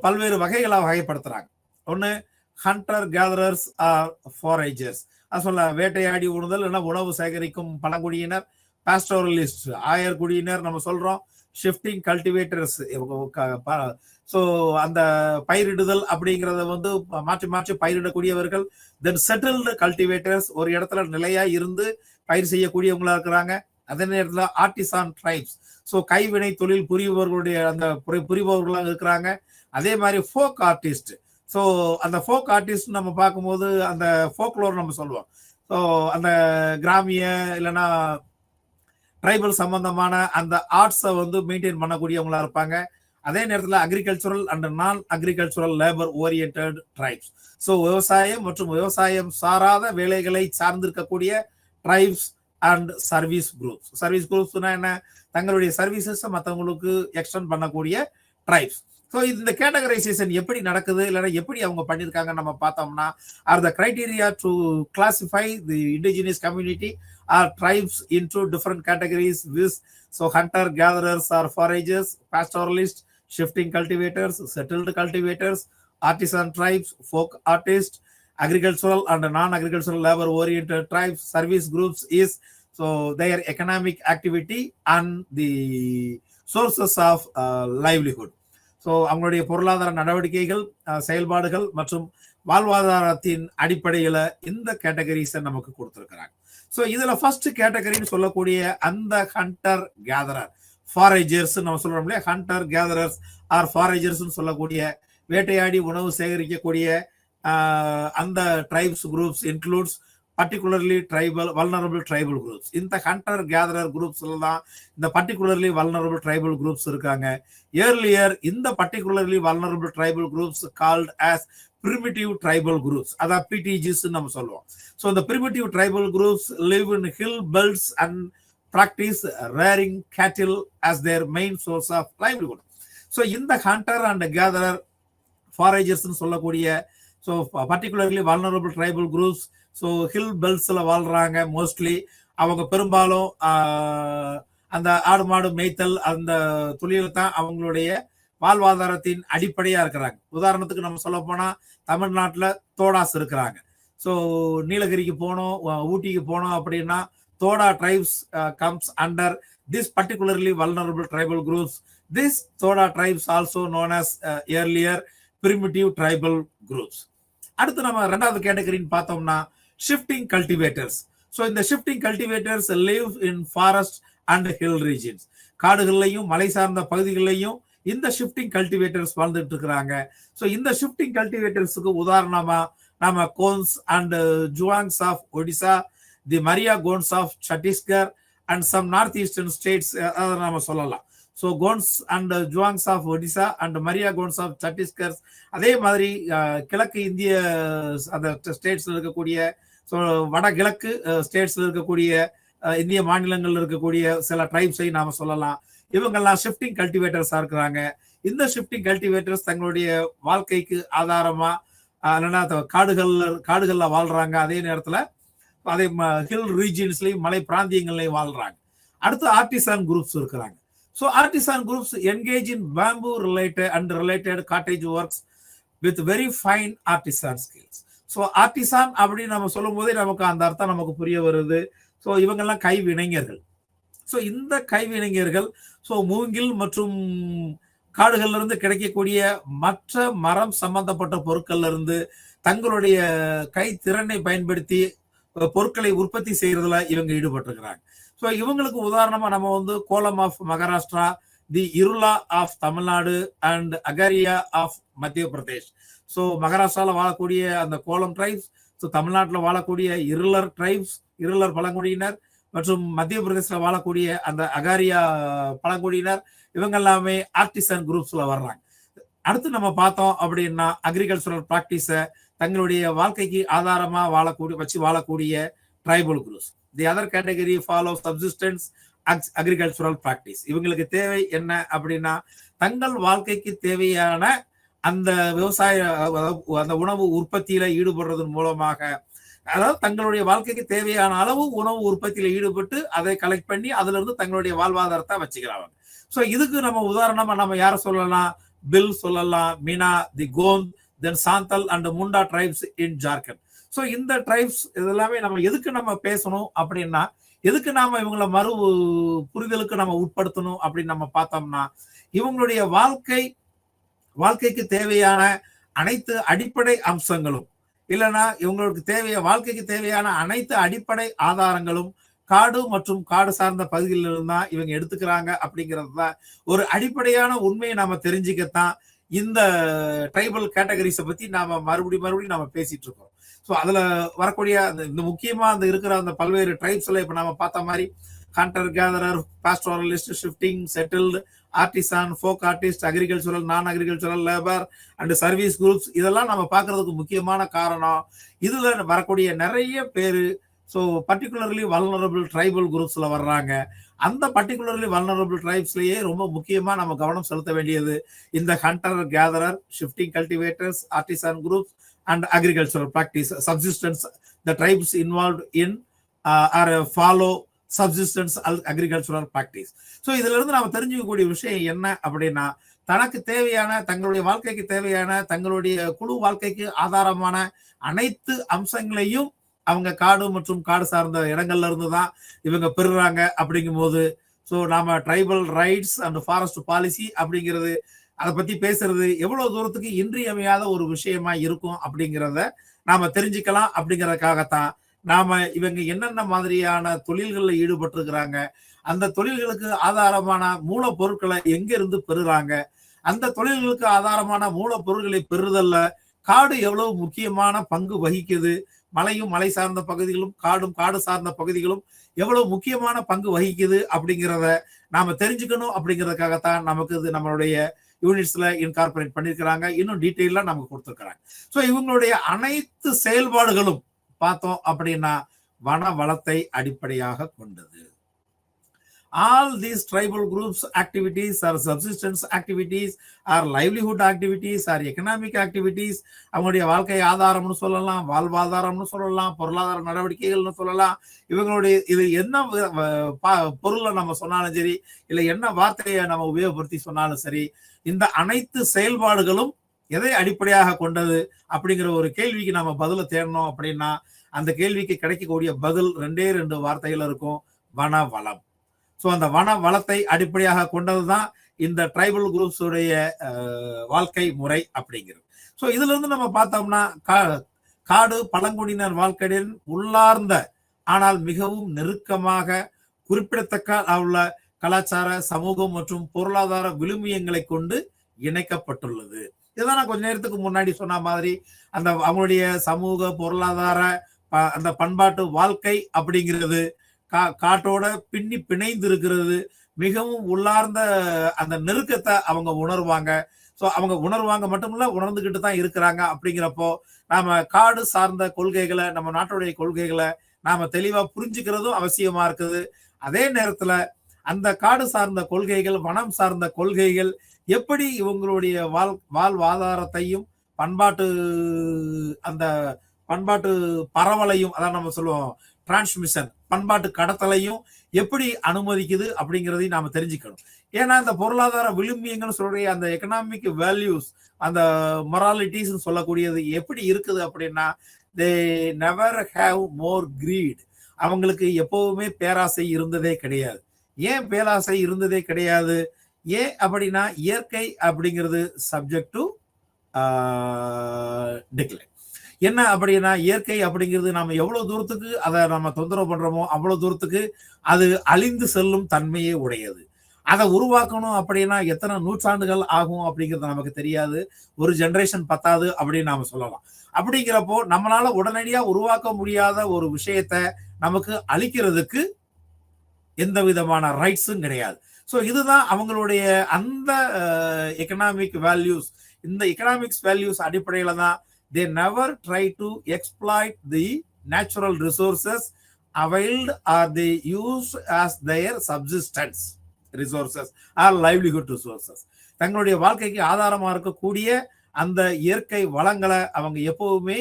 பல்வேறு வகைகளை வகைப்படுத்துறாங்க. ஒன்னு ஹண்டர் கேதரர்ஸ் ஆர் ஃபாரேஜர்ஸ், சொல்ல வேட்டையாடி உணுதல் இல்லைன்னா உணவு சேகரிக்கும் பழங்குடியினர். பாஸ்டோரலிஸ்ட் ஆயர் குடியினர் நம்ம சொல்றோம். ஷிஃப்டிங் கல்டிவேட்டர்ஸ், ஸோ அந்த பயிரிடுதல் அப்படிங்கிறத வந்து மாற்றி பயிரிடக்கூடியவர்கள். தென் செட்டில்டு கல்டிவேட்டர்ஸ், ஒரு இடத்துல நிலையா இருந்து பயிர் செய்யக்கூடியவங்களா இருக்கிறாங்க. அதே நேரத்தில் ஆர்டிசான் ட்ரைப்ஸ், ஸோ கைவினை தொழில் புரிபவர்களுடைய அந்த புரிபவர்களாக இருக்கிறாங்க. அதே மாதிரி ஃபோக் ஆர்டிஸ்ட், ஸோ அந்த ஃபோக் ஆர்டிஸ்ட் நம்ம பார்க்கும்போது அந்த ஃபோக்லோர் நம்ம சொல்லுவோம். ஸோ அந்த கிராமிய இல்லைன்னா ட்ரைபல் சம்பந்தமான அந்த ஆர்ட்ஸை வந்து மெயின்டைன் பண்ணக்கூடியவங்களா இருப்பாங்க. அதே நேரத்தில் agricultural and non agricultural labour oriented tribes, so விவசாயம் மற்றும் விவசாயம் சாராத வேலைகளை சார்ந்திருக்கக்கூடிய tribes and service groups. Service குரூப்ஸ்னா என்ன? தங்களுடைய சர்வீசஸ் மற்றவங்களுக்கு எக்ஸ்டெண்ட் பண்ணக்கூடிய ட்ரைப்ஸ். ஸோ இந்த கேட்டகரைசேஷன் எப்படி நடக்குது இல்லைன்னா எப்படி அவங்க பண்ணியிருக்காங்க நம்ம பார்த்தோம்னா, or the criteria to classify the indigenous community or tribes into different categories wise. So hunter gatherers or foragers, pastoralist, shifting cultivators, settled cultivators, artisan tribes, folk artists, agricultural and non-agricultural labor oriented tribes. Service groups is so their economic activity and the sources of livelihood. So அவங்களுடைய பொருளாதார நடவடிக்கைகள், செயல்பாடுகள் மற்றும் வாழ்வாதாரத்தின் அடிப்படையில் இந்த கேட்டகரிஸை நமக்கு கொடுத்துருக்கிறாங்க. So இதுல first கேட்டகரின்னு சொல்லக்கூடிய அந்த ஹண்டர் கேதரர் ஃபாரேஜர்ஸ் நம்ம சொல்றோம் இல்லையா, ஹண்டர் கேதரர்ஸ் ஆர் ஃபாரேஜர்ஸ் சொல்லக்கூடிய வேட்டையாடி உணவு சேகரிக்கக்கூடிய அந்த tribes groups includes particularly tribal vulnerable tribal groups. இந்த ஹண்டர் கேதரர் குரூப்ஸ்ல தான் இந்த பர்டிகுலர்லி வல்னரபிள் ட்ரைபல் குரூப்ஸ் இருக்காங்க. ஏர்லியர் இந்த particularly vulnerable tribal groups called as primitive tribal groups, அதான் PTGs நம்ம சொல்லுவோம். ஸோ இந்த primitive tribal groups live in hill belts and practice rearing cattle as their main source of livelihood. So இந்த hunter and gatherer foragers சொல்லக்கூடிய so particularly vulnerable tribal groups so hill பெல்ட்ஸ்ல வாழ்றாங்க. Mostly அவங்க பெரும்பாலும் அந்த ஆடு மாடு மேய்த்தல் அந்த தொழில தான் அவங்களுடைய வாழ்வாதாரத்தின் அடிப்படையா இருக்கிறாங்க. உதாரணத்துக்கு நம்ம சொல்ல போனா தமிழ்நாட்டில் தோடாஸ் இருக்கிறாங்க. ஸோ நீலகிரிக்கு போனோம், ஊட்டிக்கு போனோம் அப்படின்னா Toda tribes comes under this particularly vulnerable tribal groups. This Toda tribes also known as earlier primitive tribal groups. அடுத்து நம்ம ரெண்டாவது கேட்டகரின்னு பார்த்தோம்னா shifting cultivators. So இந்த shifting cultivators live in forest and hill regions. காடுகள்லையும் மலை சார்ந்த பகுதிகளிலையும் இந்த shifting cultivators வாழ்ந்துட்டு இருக்கிறாங்க. ஸோ இந்த shifting cultivators-க்கு உதாரணமா நம்ம Gonds and Juangs of Odisha, the Maria Gons of Chhattisgarh and some northeastern states நாம சொல்லலாம். So Gonds and Juangs of Odisha and Maria Gonds of Chhattisgarh, அதே மாதிரி கிழக்கு இந்திய அந்த ஸ்டேட்ஸ்ல இருக்கக்கூடிய ஸோ வடகிழக்கு ஸ்டேட்ஸ்ல இருக்கக்கூடிய இந்திய மாநிலங்கள்ல இருக்கக்கூடிய சில ட்ரைப்ஸை நாம சொல்லலாம். இவங்கெல்லாம் ஷிஃப்டிங் கல்டிவேட்டர்ஸா இருக்கிறாங்க. இந்த ஷிஃப்டிங் கல்டிவேட்டர்ஸ் தங்களுடைய வாழ்க்கைக்கு ஆதாரமா இல்லைன்னா காடுகள்ல வாழ்றாங்க. அதே நேரத்துல அதே ஹில் ரீஜியன்ஸ்லயும் மலை பிராந்தியங்கள்லயும் வாழ்றாங்க. அடுத்து ஆர்டிசான் குரூப்ஸ் இருக்கிறாங்க. So artisan groups engage in bamboo related and related cottage works with very fine artisan skills. So artisan அப்படின்னு நம்ம சொல்லும் போதே நமக்கு அந்த அர்த்தம் நமக்கு புரிய வருது. ஸோ இவங்கெல்லாம் கைவினைஞர்கள். ஸோ இந்த கைவினைஞர்கள் ஸோ மூங்கில் மற்றும் காடுகள்ல இருந்து கிடைக்கக்கூடிய மற்ற மரம் சம்பந்தப்பட்ட பொருட்கள்ல இருந்து தங்களுடைய கை திறனை பயன்படுத்தி பொருட்களை உற்பத்தி செய்யறதுல இவங்க ஈடுபட்டிருக்கிறாங்க. ஸோ இவங்களுக்கு உதாரணமா நம்ம வந்து Kolam of Maharashtra, the Irula of Tamil Nadu and Agariya of Madhya Pradesh. So மகாராஷ்டிரால வாழக்கூடிய அந்த கோலம் ட்ரைப்ஸ், ஸோ தமிழ்நாட்டில் வாழக்கூடிய இருளர் ட்ரைப்ஸ், இருளர் பழங்குடியினர், மற்றும் மத்திய பிரதேசத்தில் வாழக்கூடிய அந்த அகாரியா பழங்குடியினர், இவங்க எல்லாமே ஆர்டிசன் குரூப்ஸ்ல வர்றாங்க. அடுத்து நம்ம பார்த்தோம் அப்படின்னா அக்ரிகல்ச்சரல் ப்ராக்டிஸை தங்களுடைய வாழ்க்கைக்கு ஆதாரமா வாழக்கூடிய tribal groups. The other category follow subsistence agricultural practice. இவங்களுக்கு தேவை என்ன அப்படின்னா தங்கள் வாழ்க்கைக்கு தேவையான அந்த விவசாய அந்த உணவு உற்பத்தியில ஈடுபடுறதன் மூலமாக, அதாவது தங்களுடைய வாழ்க்கைக்கு தேவையான அளவு உணவு உற்பத்தியில ஈடுபட்டு அதை கலெக்ட் பண்ணி அதுல இருந்து தங்களுடைய வாழ்வாதாரத்தை வச்சுக்கிறாங்க. ஸோ இதுக்கு நம்ம உதாரணமா நம்ம யார சொல்லலாம்? பில் சொல்லலாம், Meena, the Kondh, then Santhal and Munda tribes in Jharkhand. So இந்த ட்ரைப்ஸ் இதெல்லாமே நம்ம எதுக்கு நம்ம பேசணும் அப்படின்னா, எதுக்கு நாம இவங்களை மறு புரிதலுக்கு நம்ம உட்படுத்தணும் அப்படின்னு நம்ம பார்த்தோம்னா, இவங்களுடைய வாழ்க்கைக்கு தேவையான அனைத்து அடிப்படை அம்சங்களும், இல்லைன்னா இவங்களுக்கு வாழ்க்கைக்கு தேவையான அனைத்து அடிப்படை ஆதாரங்களும் காடு மற்றும் காடு சார்ந்த பகுதிகளில் தான் இவங்க எடுத்துக்கிறாங்க அப்படிங்கிறது தான் ஒரு அடிப்படையான உண்மையை நாம தெரிஞ்சுக்கத்தான் இந்த ட்ரைபல் கேட்டகரிஸை பத்தி நாம மறுபடியும் நாம பேசிட்டு இருக்கோம். ஸோ அதுல வரக்கூடிய இந்த முக்கியமா அந்த இருக்கிற அந்த பல்வேறு ட்ரைப்ஸ்ல இப்ப நாம பார்த்த மாதிரி hunter gatherer, pastoralist, shifting, settled, artisan, folk artist, agricultural, non agricultural, labour and service groups, இதெல்லாம் நம்ம பார்க்கறதுக்கு முக்கியமான காரணம் இதுல வரக்கூடிய நிறைய பேரு ஸோ பர்டிகுலர்லி வல்னரபிள் ட்ரைபல் குரூப்ஸ்ல வர்றாங்க. அந்த பர்டிகுலர்லி வல்னரபிள் ட்ரைப்ஸ்லயே ரொம்ப முக்கியமா நம்ம கவனம் செலுத்த வேண்டியது இந்த hunter gatherer, shifting cultivators, artisan groups and agricultural practice subsistence. The tribes involve in or follow subsistence agricultural practice. So இதுல இருந்து நாம தெரிஞ்சுக்கக்கூடிய விஷயம் என்ன அப்படின்னா, தனக்கு தேவையான தங்களுடைய வாழ்க்கைக்கு தேவையான தங்களுடைய குழு வாழ்க்கைக்கு ஆதாரமான அனைத்து அம்சங்களையும் அவங்க காடு மற்றும் காடு சார்ந்த இடங்கள்ல இருந்து தான் இவங்க பெறுறாங்க. அப்படிங்கும் போது ஸோ நாம tribal rights and forest policy அப்படிங்கிறது அதை பத்தி பேசுறது எவ்வளவு தூரத்துக்கு இன்றியமையாத ஒரு விஷயமா இருக்கும் அப்படிங்கிறத நாம தெரிஞ்சுக்கலாம். அப்படிங்கிறதுக்காகத்தான் நாம இவங்க என்னென்ன மாதிரியான தொழில்களில் ஈடுபட்டிருக்கிறாங்க, அந்த தொழில்களுக்கு ஆதாரமான மூலப்பொருட்களை எங்க இருந்து பெறுறாங்க, அந்த தொழில்களுக்கு ஆதாரமான மூலப்பொருட்களை பெறுதல்ல காடு எவ்வளவு முக்கியமான பங்கு வகிக்குது, மலையும் மலை சார்ந்த பகுதிகளும் காடும் காடு சார்ந்த பகுதிகளும் எவ்வளவு முக்கியமான பங்கு வகிக்குது அப்படிங்கிறத நாம தெரிஞ்சுக்கணும். அப்படிங்கிறதுக்காகத்தான் நமக்கு இது நம்மளுடைய யூனிட்ஸ்ல இன்கார்பரேட் பண்ணிருக்கிறாங்க. இன்னும் டீட்டெயிலா நமக்கு கொடுத்துருக்காங்க. ஸோ இவங்களுடைய அனைத்து செயல்பாடுகளும் பார்த்தோம் அப்படின்னா வன வளத்தை அடிப்படையாக கொண்டது. All these tribal groups activities are subsistence activities, are livelihood activities, are economic activities. அவங்களுடைய வாழ்க்கை ஆதாரம்னு சொல்லலாம், வாழ்வாதாரம்னு சொல்லலாம், பொருளாதார நடவடிக்கைகள்னு சொல்லலாம். இவங்களுடைய இது என்ன பொருளை நம்ம சொன்னாலும் சரி, இல்லை என்ன வார்த்தையை நம்ம உபயோகப்படுத்தி சொன்னாலும் சரி, இந்த அனைத்து செயல்பாடுகளும் எதை அடிப்படையாக கொண்டது அப்படிங்கிற ஒரு கேள்விக்கு நம்ம பதில தேடணும். அப்படின்னா அந்த கேள்விக்கு கிடைக்கக்கூடிய பதில் 2 வார்த்தைகள் இருக்கும்: வன வளம். ஸோ அந்த வன வளத்தை அடிப்படையாக கொண்டதுதான் இந்த ட்ரைபல் குரூப்ஸ் உடைய வாழ்க்கை முறை அப்படிங்கிறது. ஸோ இதுல இருந்து நம்ம பார்த்தோம்னா காடு பழங்குடியினர் வாழ்க்கையின் உள்ளார்ந்த ஆனால் மிகவும் நெருக்கமாக குறிப்பிடத்தக்க உள்ள கலாச்சார, சமூகம் மற்றும் பொருளாதார விழுமியங்களை கொண்டு இணைக்கப்பட்டுள்ளது. இதுதான் நான் கொஞ்ச நேரத்துக்கு முன்னாடி சொன்ன மாதிரி அந்த அவங்களுடைய சமூக பொருளாதார அந்த பண்பாட்டு வாழ்க்கை அப்படிங்கிறது காட்டோட பிணைந்து இருக்கிறது. மிகவும் உள்ளார்ந்த அந்த நெருக்கத்தை அவங்க உணர்வாங்க. ஸோ அவங்க உணர்வாங்க மட்டும் இல்ல, உணர்ந்துகிட்டு தான் இருக்கிறாங்க. அப்படிங்கிறப்போ நாம காடு சார்ந்த கொள்கைகளை, நம்ம நாட்டுடைய கொள்கைகளை நாம தெளிவா புரிஞ்சுக்கிறதும் அவசியமா இருக்குது. அதே நேரத்துல அந்த காடு சார்ந்த கொள்கைகள், வனம் சார்ந்த கொள்கைகள் எப்படி இவங்களுடைய வாழ்வாதாரத்தையும் அந்த பண்பாட்டு பரவலையும், அதான் நம்ம சொல்லுவோம் டிரான்ஸ்மிஷன், பண்பாட்டு கடத்தலையும் எப்படி அனுமதிக்குது அப்படிங்கிறதையும் நாம தெரிஞ்சுக்கணும். ஏன்னா இந்த பொருளாதார விழுமியங்கள் சொல்ற அந்த எக்கனாமிக் வேல்யூஸ், அந்த மொராலிட்டிஸ் சொல்லக்கூடியது எப்படி இருக்குது அப்படின்னா, they never have more greed. அவங்களுக்கு எப்பவுமே பேராசை இருந்ததே கிடையாது. ஏன் பேராசை இருந்ததே கிடையாது? ஏன் அப்படின்னா இயற்கை அப்படிங்கிறது சப்ஜெக்ட் டு டிக்ளைன். என்ன அப்படின்னா இயற்கை அப்படிங்கிறது நம்ம எவ்வளவு தூரத்துக்கு அதை நம்ம தொந்தரவு பண்றோமோ அவ்வளவு தூரத்துக்கு அது அழிந்து செல்லும் தன்மையே உடையது. அதை உருவாக்கணும் அப்படின்னா எத்தனை நூற்றாண்டுகள் ஆகும் அப்படிங்கிறது நமக்கு தெரியாது. ஒரு ஜெனரேஷன் பத்தாது அப்படின்னு நாம சொல்லலாம். அப்படிங்கிறப்போ நம்மளால உடனடியா உருவாக்க முடியாத ஒரு விஷயத்த நமக்கு அளிக்கிறதுக்கு எந்த விதமான ரைட்ஸும் கிடையாது. ஸோ இதுதான் அவங்களுடைய அந்த எக்கனாமிக் வேல்யூஸ். இந்த எக்கனாமிக்ஸ் வேல்யூஸ் அடிப்படையில தான் they never try to exploit the natural resources availed or they use as their subsistence resources or livelihood resources. தங்களுடைய வாழ்க்கைக்கு ஆதாரமா இருக்கக்கூடிய அந்த இயற்கை வளங்களை அவங்க எப்பவுமே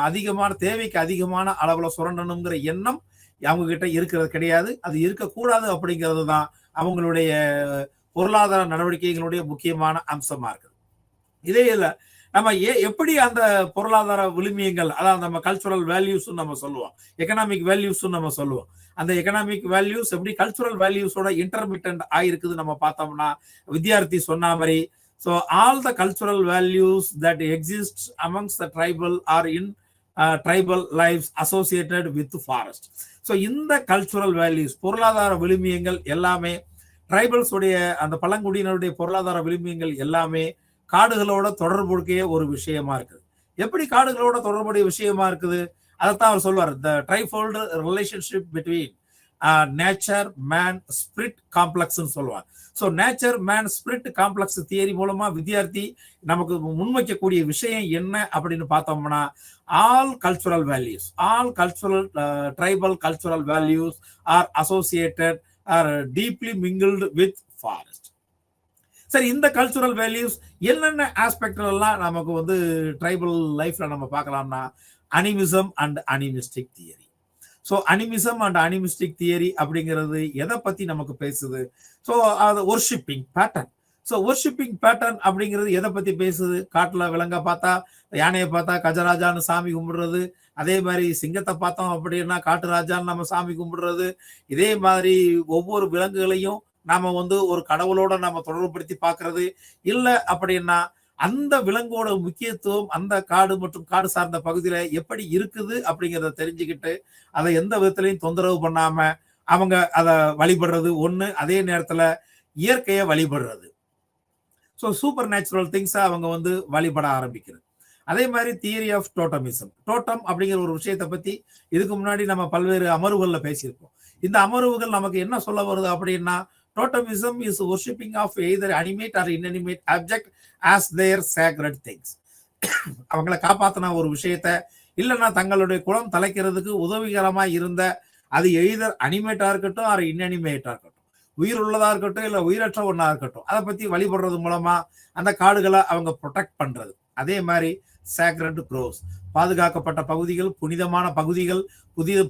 அதிகமான தேவைக்கு அதிகமான அளவுல சுரண்டணுங்கிற எண்ணம் அவங்க கிட்ட இருக்கிறது கிடையாது. அது இருக்கக்கூடாது அப்படிங்கிறது தான் அவங்களுடைய பொருளாதார நடவடிக்கைகளுடைய முக்கியமான அம்சமா இருக்குது. இதே இல்லை நம்ம எப்படி அந்த பொருளாதார விழுமியங்கள், அதாவது நம்ம கல்ச்சுரல் வேல்யூஸ் நம்ம சொல்லுவோம், எக்கனாமிக் வேல்யூஸ் நம்ம சொல்லுவோம். அந்த எக்கனாமிக் வேல்யூஸ் எப்படி கல்ச்சுரல் வேல்யூஸோட இன்டர்மிட்டன்ட் ஆயிருக்குது நம்ம பார்த்தோம்னா, வித்யார்த்தி சொன்ன மாதிரி, so all the cultural values that exist amongst the tribal are in tribal lives associated with the forest. so இந்த கல்ச்சுரல் வேல்யூஸ் பொருளாதார விழுமியங்கள் எல்லாமே ட்ரைபல்ஸ் உடைய அந்த பழங்குடியினருடைய பொருளாதார விழுமியங்கள் எல்லாமே காடுகளோட தொடர்புடைய ஒரு விஷயமா இருக்குது. எப்படி காடுகளோட தொடர்புடைய விஷயமா இருக்குது? அதைத்தான் அவர் சொல்வார், the trifold relationship between nature man spirit complex சொல்லுவார். So nature man spirit complex theory மூலமா வித்யார்த்தி நமக்கு முன்வைக்கக்கூடிய விஷயம் என்ன அப்படின்னு பார்த்தோம்னா, all cultural values, all cultural tribal cultural values are associated or deeply mingled with forest. சரி, இந்த கல்ச்சுரல் வேல்யூஸ் என்னென்ன ஆஸ்பெக்ட்ல எல்லாம் நமக்கு வந்து ட்ரைபல் லைஃப்ல நம்ம பார்க்கலாம்னா, animism and animistic theory. So animism and animistic theory அப்படிங்கிறது எதை பத்தி நமக்கு பேசுது? ஸோ அது worshipping pattern. So worshipping pattern அப்படிங்கிறது எதை பத்தி பேசுது? காட்டுல விலங்க பார்த்தா, யானையை பார்த்தா கஜராஜான்னு சாமி கும்பிடுறது, அதே மாதிரி சிங்கத்தை பார்த்தோம் அப்படின்னா காட்டு ராஜான்னு நம்ம சாமி கும்பிடுறது, இதே மாதிரி ஒவ்வொரு விலங்குகளையும் நாம வந்து ஒரு கடவுளோட நாம தொடர்புபடுத்தி பார்க்கறது இல்லை அப்படின்னா அந்த விலங்கோட முக்கியத்துவம் அந்த காடு மற்றும் காடு சார்ந்த பகுதியில எப்படி இருக்குது அப்படிங்கிறத தெரிஞ்சுக்கிட்டு அதை எந்த விதத்திலையும் தொந்தரவு பண்ணாம அவங்க அதை வழிபடுறது ஒண்ணு. அதே நேரத்துல இயற்கையை வழிபடுறது. ஸோ சூப்பர் நேச்சுரல் திங்ஸை அவங்க வந்து வழிபட ஆரம்பிக்கிறது. அதே மாதிரி தியரி ஆஃப் டோட்டமிசம். டோட்டம் அப்படிங்கிற ஒரு விஷயத்தை பத்தி இதுக்கு முன்னாடி நம்ம பல்வேறு அமர்வுகள்ல பேசியிருக்கோம். இந்த அமர்வுகள் நமக்கு என்ன சொல்ல வருது அப்படின்னா, totemism is worshipping of either animate or inanimate object as their sacred things. அவங்களை காப்பாத்தின ஒரு விஷயத்த இல்லைன்னா தங்களுடைய குலம் தலைக்கிறதுக்கு உதவிகரமா இருந்த அது எய்தர் அனிமேட்டா இருக்கட்டும் ஆர் இன்அனிமேட்டா இருக்கட்டும், உயிர் உள்ளதா இருக்கட்டும் இல்ல உயிரற்ற ஒன்னா இருக்கட்டும், அதை பத்தி வழிபடுறது மூலமா அந்த காடுகளை அவங்க ப்ரொடெக்ட் பண்றது. அதே மாதிரி சேக்ரட் க்ரோவ்ஸ், பாதுகாக்கப்பட்ட பகுதிகள், புனிதமான பகுதிகள்,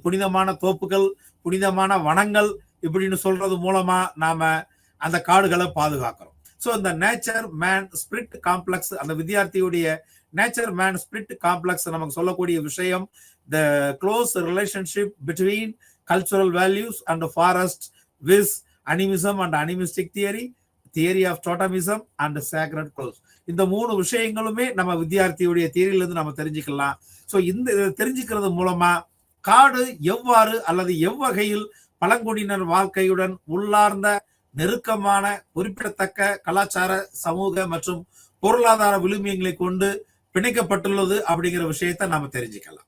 புனிதமான தோப்புகள், புனிதமான வனங்கள் இப்படின்னு சொல்றது மூலமா நாம அந்த காடுகளை பாதுகாக்கிறோம். ஸோ இந்த நேச்சர் மேன் ஸ்பிரிட் காம்ப்ளெக்ஸ், அந்த வித்யார்த்தியுடைய நேச்சர் மேன் ஸ்பிரிட் காம்ப்ளெக்ஸ் நமக்கு சொல்லக்கூடிய விஷயம், the close relationship between cultural values and forest with animism and animistic theory, theory of totemism and sacred groves. இந்த மூணு விஷயங்களுமே நம்ம வித்யார்த்தியுடைய தியரியிலிருந்து நம்ம தெரிஞ்சுக்கலாம். ஸோ இந்த தெரிஞ்சுக்கிறது மூலமா காடு எவ்வாறு அல்லது எவ்வகையில் பழங்குடியினர் வாழ்க்கையுடன் உள்ளார்ந்த நெருக்கமான குறிப்பிடத்தக்க கலாச்சார சமூக மற்றும் பொருளாதார விழுமியங்களை கொண்டு பிணைக்கப்பட்டுள்ளது அப்படிங்கிற விஷயத்த நாம தெரிஞ்சுக்கலாம்.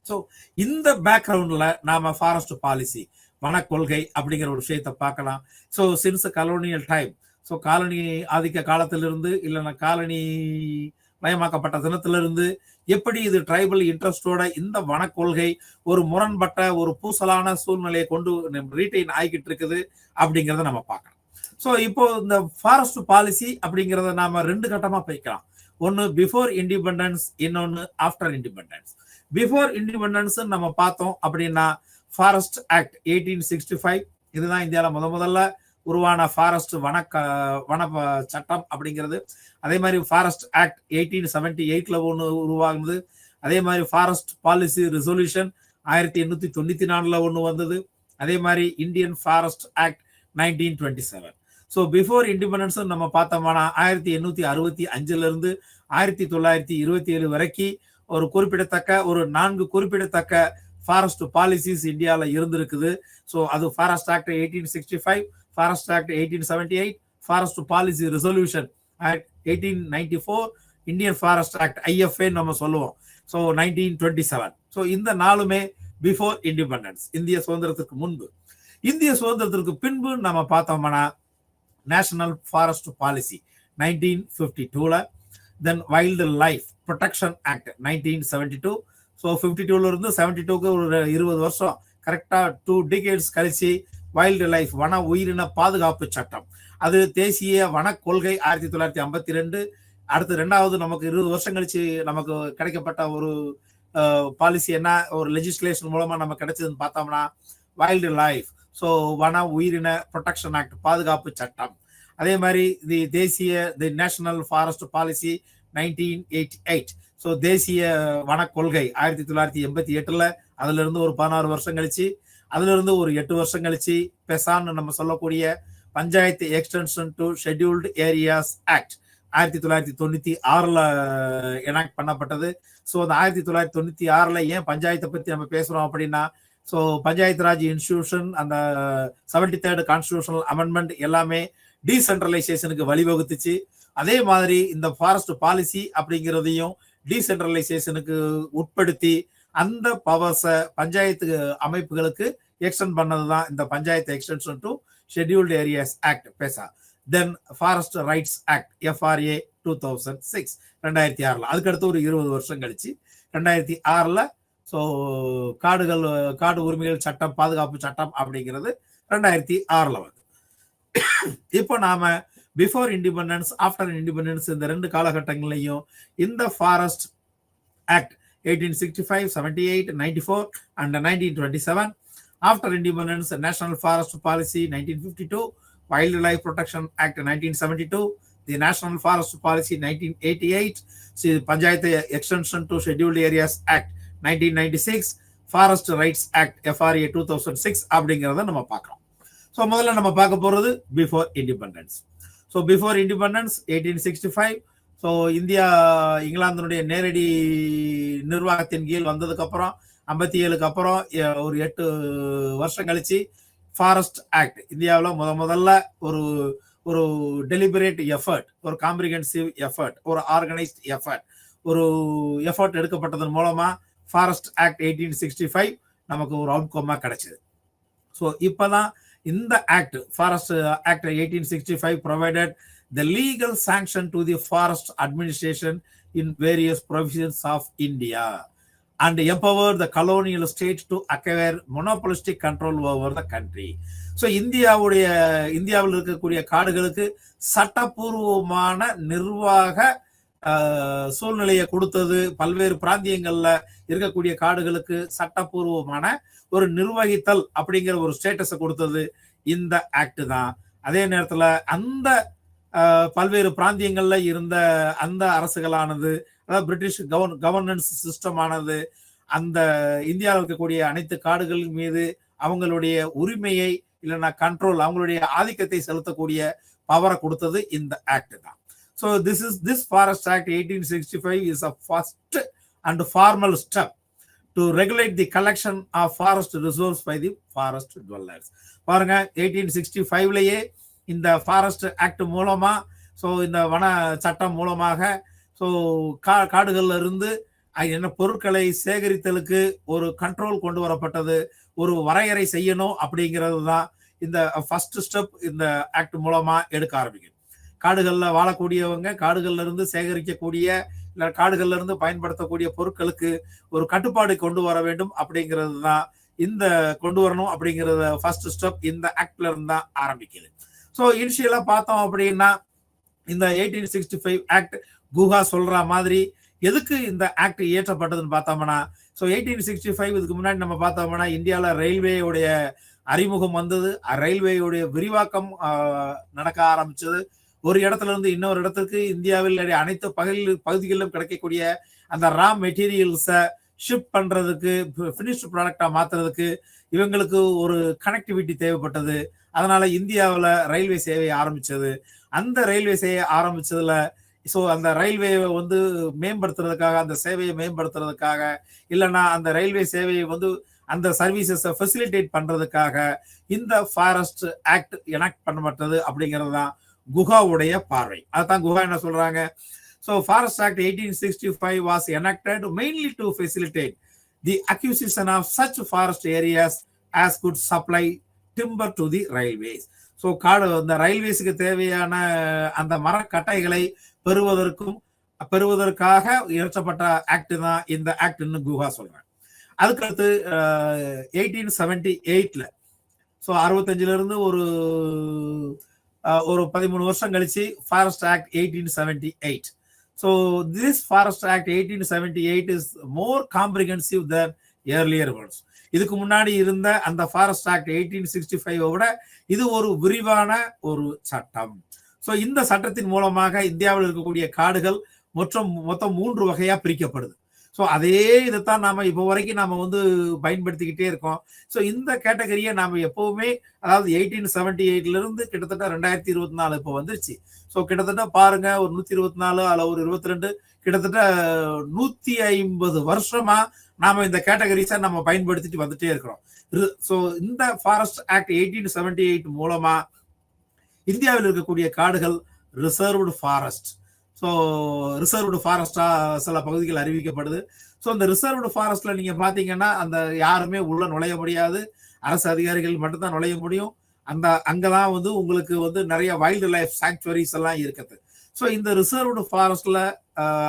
ஸோ இந்த பேக்ரவுண்ட்ல நாம ஃபாரஸ்ட் பாலிசி, வன கொள்கை அப்படிங்கிற ஒரு விஷயத்த பார்க்கலாம். So since colonial time, so colony ஆதிக்க காலத்திலிருந்து இல்லைன்னா காலனி மயமாக்கப்பட்ட தினத்திலிருந்து எப்படி இது ட்ரைபல் இன்ட்ரெஸ்டோட இந்த வன கொள்கை ஒரு முரண்பட்ட ஒரு பூசலான சூழ்நிலையை கொண்டு ரீட்டைன் ஆகிக்கிட்டு இருக்குது அப்படிங்கிறத நம்ம பார்க்கலாம். ஸோ இப்போ இந்த ஃபாரஸ்ட் பாலிசி அப்படிங்கிறத நாம ரெண்டு கட்டமா பிரிக்கலாம். ஒன்னு பிஃபோர் இண்டிபெண்டன்ஸ், இன்னொன்னு ஆஃப்டர் இண்டிபெண்டன்ஸ். பிஃபோர் இண்டிபெண்டன்ஸ் நம்ம பார்த்தோம் அப்படின்னா ஃபாரஸ்ட் ஆக்ட் 1865, இதுதான் இந்தியாவில் முதல்ல உருவான ஃபாரஸ்ட் வன சட்டம் அப்படிங்கிறது. அதே மாதிரி ஃபாரஸ்ட் ஆக்ட் 1878 ஒன்று உருவாகுது. அதே மாதிரி ஃபாரஸ்ட் பாலிசி ரெசல்யூஷன் 1894 ஒன்று வந்தது. அதே மாதிரி Indian forest act 1927. So before independence நம்ம பார்த்தோம்னா 1865 1927 வரைக்கும் ஒரு குறிப்பிடத்தக்க ஒரு 4 குறிப்பிடத்தக்க ஃபாரஸ்ட் பாலிசிஸ் இந்தியாவில் இருந்திருக்குது. ஸோ அது forest act 1865, Forest Act 1878, Forest Policy Resolution Act 1894, Indian Forest Act IFA நம்ம சொல்லுவோம். ஸோ 1927. ஸோ இந்த நாளுமே பிஃபோர் இண்டிபெண்டன்ஸ், இந்திய சுதந்திரத்துக்கு முன்பு. இந்திய சுதந்திரத்திற்கு பின்பு நம்ம பார்த்தோம்னா நேஷனல் ஃபாரஸ்ட் பாலிசி 1952ல, then wildlife protection act 1972. So 52ல இருந்து 72க்கு ஒரு 20 வருஷம், கரெக்டா 2 decades கழிச்சு வைல்டு லைஃப் வன உயிரின பாதுகாப்பு சட்டம், அது தேசிய வன கொள்கை 1952. அடுத்து ரெண்டாவது நமக்கு 20 வருஷம் கழிச்சு நமக்கு கிடைக்கப்பட்ட ஒரு பாலிசி என்ன, ஒரு லெஜிஸ்லேஷன் மூலமா நம்ம கிடைச்சதுன்னு பார்த்தோம்னா வைல்டு லைஃப், ஸோ வன உயிரின ப்ரொடெக்ஷன் ஆக்ட், பாதுகாப்பு சட்டம். அதே மாதிரி தி நேஷனல் ஃபாரஸ்ட் பாலிசி 1988. ஸோ தேசிய வன கொள்கை 1988ல, அதுல இருந்து ஒரு 16 வருஷம் கழிச்சு, அதுல இருந்து ஒரு 8 வருஷம் கழிச்சு பெசான்னு நம்ம சொல்லக்கூடிய panchayat extension to scheduled areas act 1996ல எனாக்ட் பண்ணப்பட்டது. ஸோ அந்த 1996ல ஏன் பஞ்சாயத்தை பத்தி நம்ம பேசுறோம் அப்படின்னா, ஸோ பஞ்சாயத்து ராஜ் இன்ஸ்டிடியூஷன், அந்த 73rd கான்ஸ்டிடியூஷனல் அமெண்ட்மெண்ட் எல்லாமே டீசென்ட்ரலைசேஷனுக்கு வழிவகுத்துச்சு. அதே மாதிரி இந்த ஃபாரஸ்ட் பாலிசி அப்படிங்கிறதையும் டீசென்ட்ரலைசேஷனுக்கு உட்படுத்தி அந்த பவர்ஸை பஞ்சாயத்து அமைப்புகளுக்கு எக்ஸ்டெண்ட் பண்ணதுதான் இந்த panchayat extension to scheduled areas act PESA. Then forest rights act FRA 2006 2006ல, அதுக்கடுத்து ஒரு 20 வருஷம் கழிச்சு 2006ல ஸோ காடு உரிமைகள் சட்டம், பாதுகாப்பு சட்டம் அப்படிங்கிறது 2006ல வந்து. இப்போ நாம பிஃபோர் இண்டிபெண்டன்ஸ், ஆஃப்டர் இண்டிபெண்டன்ஸ், இந்த 2 காலகட்டங்களையும் இந்த forest act 1865, 78, 94 and 1927. After independence, National Forest Policy 1952, Wildlife Protection Act 1972, the National Forest Policy 1988, Panchayat Extension to Scheduled Areas Act 1996, Forest Rights Act FRA 2006 அப்படிங்கிறத நம்ம பார்க்கலாம். ஸோ முதல்ல நம்ம பார்க்க போறது before independence. So before independence 1865. So India இங்கிலாந்தினுடைய நேரடி நிர்வாகத்தின் கீழ் வந்ததுக்கு அப்புறம் 57க்கு அப்புறம் ஒரு 8 வருஷம் கழிச்சு ஃபாரஸ்ட் ஆக்ட் இந்தியாவில் முதல்ல ஒரு டெலிபரேட் எஃபர்ட், ஒரு காம்ப்ரிஹென்சிவ் எஃபர்ட், ஒரு ஆர்கனைஸ்ட் எஃபர்ட், ஒரு எஃபர்ட் எடுக்கப்பட்டதன் மூலமா ஃபாரஸ்ட் ஆக்ட் 1865 நமக்கு ஒரு அவுட்கம்மா கிடைச்சது. ஸோ இப்பதான் இந்த act, forest act 1865 provided the legal sanction to the forest administration in various provisions of India and empowered the colonial state to acquire monopolistic control over the country. So இந்தியாவில் இருக்கக்கூடிய காடுகளுக்கு சட்டப்பூர்வமான நிர்வாக சூழ்நிலையை கொடுத்தது. பல்வேறு பிராந்தியங்கள்ல இருக்கக்கூடிய காடுகளுக்கு சட்டப்பூர்வமான ஒரு நிர்வகித்தல் அப்படிங்கிற ஒரு ஸ்டேட்டஸை கொடுத்தது இந்த ஆக்ட் தான். அதே நேரத்துல அந்த பல்வேறு பிராந்தியங்கள்ல இருந்த அந்த அரசுகளானது, அதாவது பிரிட்டிஷ் கவர்னன்ஸ் சிஸ்டம் ஆனது, அந்த இந்தியாவில் இருக்கக்கூடிய அனைத்து காடுகள் மீது அவங்களுடைய உரிமையை இல்லைன்னா கண்ட்ரோல், அவங்களுடைய ஆதிக்கத்தை செலுத்தக்கூடிய பவரை கொடுத்தது இந்த ஆக்ட் தான். So this Forest Act 1865 is a first and formal step to regulate the collection of forest resources by the forest dwellers. பாருங்க, 1865லயே இந்த ஃபாரஸ்ட் ஆக்ட் மூலமா, ஸோ இந்த வன சட்டம் மூலமாக, ஸோ காடுகள்ல இருந்து என்ன பொருட்களை சேகரித்தலுக்கு ஒரு கண்ட்ரோல் கொண்டு வரப்பட்டது, ஒரு வரையறை செய்யணும் அப்படிங்கிறது தான் இந்த ஃபர்ஸ்ட் ஸ்டெப் இந்த ஆக்ட் மூலமா எடுக்க ஆரம்பிக்கும். காடுகள்ல வாழக்கூடியவங்க காடுகள்ல இருந்து சேகரிக்கக்கூடிய இல்ல காடுகள்ல இருந்து பயன்படுத்தக்கூடிய பொருட்களுக்கு ஒரு கட்டுப்பாடு கொண்டு வர வேண்டும் அப்படிங்கிறது தான் இந்த கொண்டு வரணும் அப்படிங்கறத ஃபர்ஸ்ட் ஸ்டெப் இந்த ஆக்ட்ல இருந்து தான் ஆரம்பிக்குது. ஸோ இனிஷியலா பார்த்தோம் அப்படின்னா இந்த 1865 ஆக்ட் குஹா சொல்ற மாதிரி எதுக்கு இந்த ஆக்ட் இயற்றப்பட்டதுன்னு பார்த்தோம்னா, ஸோ 1865 இதுக்கு முன்னாடி நம்ம பார்த்தோம்னா இந்தியாவில் ரயில்வேயுடைய அறிமுகம் வந்தது, ரயில்வேயுடைய விரிவாக்கம் நடக்க ஆரம்பிச்சது. ஒரு இடத்துல இருந்து இன்னொரு இடத்துக்கு இந்தியாவில் அனைத்து பகுதிகளிலும் கிடைக்கக்கூடிய அந்த ரா மெட்டீரியல்ஸை ஷிப் பண்றதுக்கு, பினிஷ்டு ப்ராடக்டா மாத்துறதுக்கு இவங்களுக்கு ஒரு கனெக்டிவிட்டி தேவைப்பட்டது. அதனால இந்தியாவில் ரயில்வே சேவை ஆரம்பிச்சது. அந்த ரயில்வே சேவை ஆரம்பிச்சதுல ஸோ அந்த ரயில்வேவை வந்து மேம்படுத்துறதுக்காக, அந்த சேவையை மேம்படுத்துறதுக்காக, இல்லைன்னா அந்த ரயில்வே சேவையை வந்து அந்த சர்வீசஸை ஃபெசிலிட்டேட் பண்றதுக்காக இந்த ஃபாரஸ்ட் ஆக்ட் எனக்ட் பண்ணப்பட்டது அப்படிங்கிறது தான் குஹாவுடைய பார்வை. அதுதான் குஹா என்ன சொல்றாங்க. So forest act 1865 was enacted mainly to facilitate the acquisition of such forest areas as good supply timber to the railways. So காடு இந்த ரயில்வேஸுக்கு தேவையான அந்த மரக்கட்டைகளை பெறுவதற்காக இயற்றப்பட்ட ஆக்ட் தான் இந்த ஆக்ட்னு குஹா சொல்றாங்க. அதுக்கடுத்து 1878 ஸோ 65 இருந்து ஒரு 13 வருஷம் கழிச்சு forest act 1878. So this forest act 1878 is more comprehensive then earlier once. இதுக்கு முன்னாடி இருந்த அந்த ஃபாரஸ்ட் ஆக்ட் 1865 விட இது ஒரு விரிவான ஒரு சட்டம். ஸோ இந்த சட்டத்தின் மூலமாக இந்தியாவில் இருக்கக்கூடிய காடுகள் மொத்தம் 3 வகையா பிரிக்கப்படுது. ஸோ அதே இதைத்தான் நாம இப்போ வரைக்கும் நாம பயன்படுத்திக்கிட்டே இருக்கோம். ஸோ இந்த கேட்டகரியை நாம எப்பவுமே, அதாவது 1878 இருந்து கிட்டத்தட்ட 2024 இப்போ வந்துருச்சு. ஸோ கிட்டத்தட்ட பாருங்க, ஒரு 124 அல்ல ஒரு 22, கிட்டத்தட்ட 150 வருஷமா நாம இந்த கேட்டகரிஸை நம்ம பயன்படுத்திட்டு வந்துட்டே இருக்கிறோம். ஸோ இந்த ஃபாரஸ்ட் ஆக்ட் 1878 மூலமா இந்தியாவில் இருக்கக்கூடிய காடுகள் ரிசர்வ்டு ஃபாரஸ்ட். ஸோ ரிசர்வ்டு ஃபாரஸ்டா சில பகுதிகள் அறிவிக்கப்படுது. ஸோ இந்த ரிசர்வ்டு ஃபாரஸ்ட்ல நீங்க பாத்தீங்கன்னா அந்த யாருமே உள்ள நுழைய முடியாது, அரசு அதிகாரிகள் மட்டும்தான் நுழைய முடியும். அங்கதான் உங்களுக்கு நிறைய வைல்டு லைஃப் சாங்சுவரிஸ் எல்லாம் இருக்குது. ஸோ இந்த ரிசர்வ்டு ஃபாரஸ்ட்ல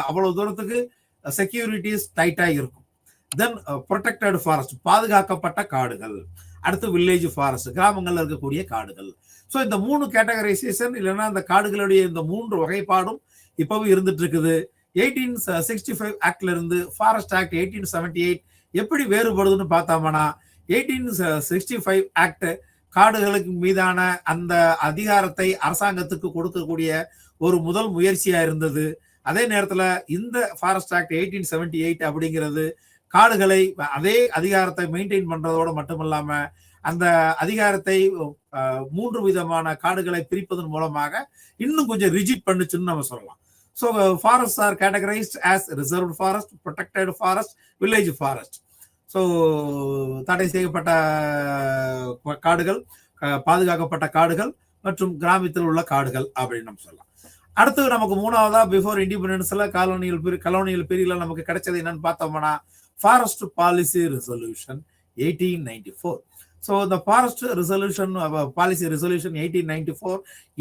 அவ்வளவு தூரத்துக்கு செக்யூரிட்டிஸ் டைட்டா இருக்கும். தென் ப்ரொடெக்டட் ஃபாரஸ்ட், பாதுகாக்கப்பட்ட காடுகள். அடுத்து வில்லேஜ் ஃபாரஸ்ட், கிராமங்கள்ல இருக்கக்கூடிய காடுகள். ஸோ இந்த 3 கேட்டகரைசேஷன் இல்லைன்னா அந்த காடுகளுடைய இந்த 3 வகைப்பாடும் இப்பவும் இருந்துட்டு இருக்குது. 1865 ஆக்ட்ல இருந்து ஃபாரஸ்ட் ஆக்ட் 1878 எப்படி வேறுபடுதுன்னு பார்த்தோம்னா, 1865 ஆக்ட் காடுகளுக்கு மீதான அந்த அதிகாரத்தை அரசாங்கத்துக்கு கொடுக்கக்கூடிய ஒரு முதல் முயற்சியா இருந்தது. அதே நேரத்துல இந்த ஃபாரஸ்ட் ஆக்ட் 1878 அப்படிங்கிறது காடுகளை அதே அதிகாரத்தை மெயின்டைன் பண்றதோட மட்டுமல்லாம அந்த அதிகாரத்தை 3 விதமான காடுகளை பிரிப்பதன் மூலமாக இன்னும் கொஞ்சம் ரிஜிட் பண்ணுச்சுன்னு நம்ம சொல்லலாம். So forests are categorized as reserved forest, protected forest, village forest. So தடை செய்யப்பட்ட காடுகள், பாதுகாக்கப்பட்ட காடுகள் மற்றும் கிராமத்தில் உள்ள காடுகள் அப்படின்னு நம்ம சொல்லலாம். அடுத்து நமக்கு 3வதா பிஃபோர் இண்டிபெண்டன்ஸ்ல கலோனியல் பீரியட்ல நமக்கு கிடைச்சது என்னன்னு பார்த்தோம்னா ஃபாரஸ்ட் பாலிசி ரெசல்யூஷன் 1894. ஸோ இந்த ஃபாரஸ்ட் ரெசல்யூஷன் பாலிசி ரெசல்யூஷன் 1894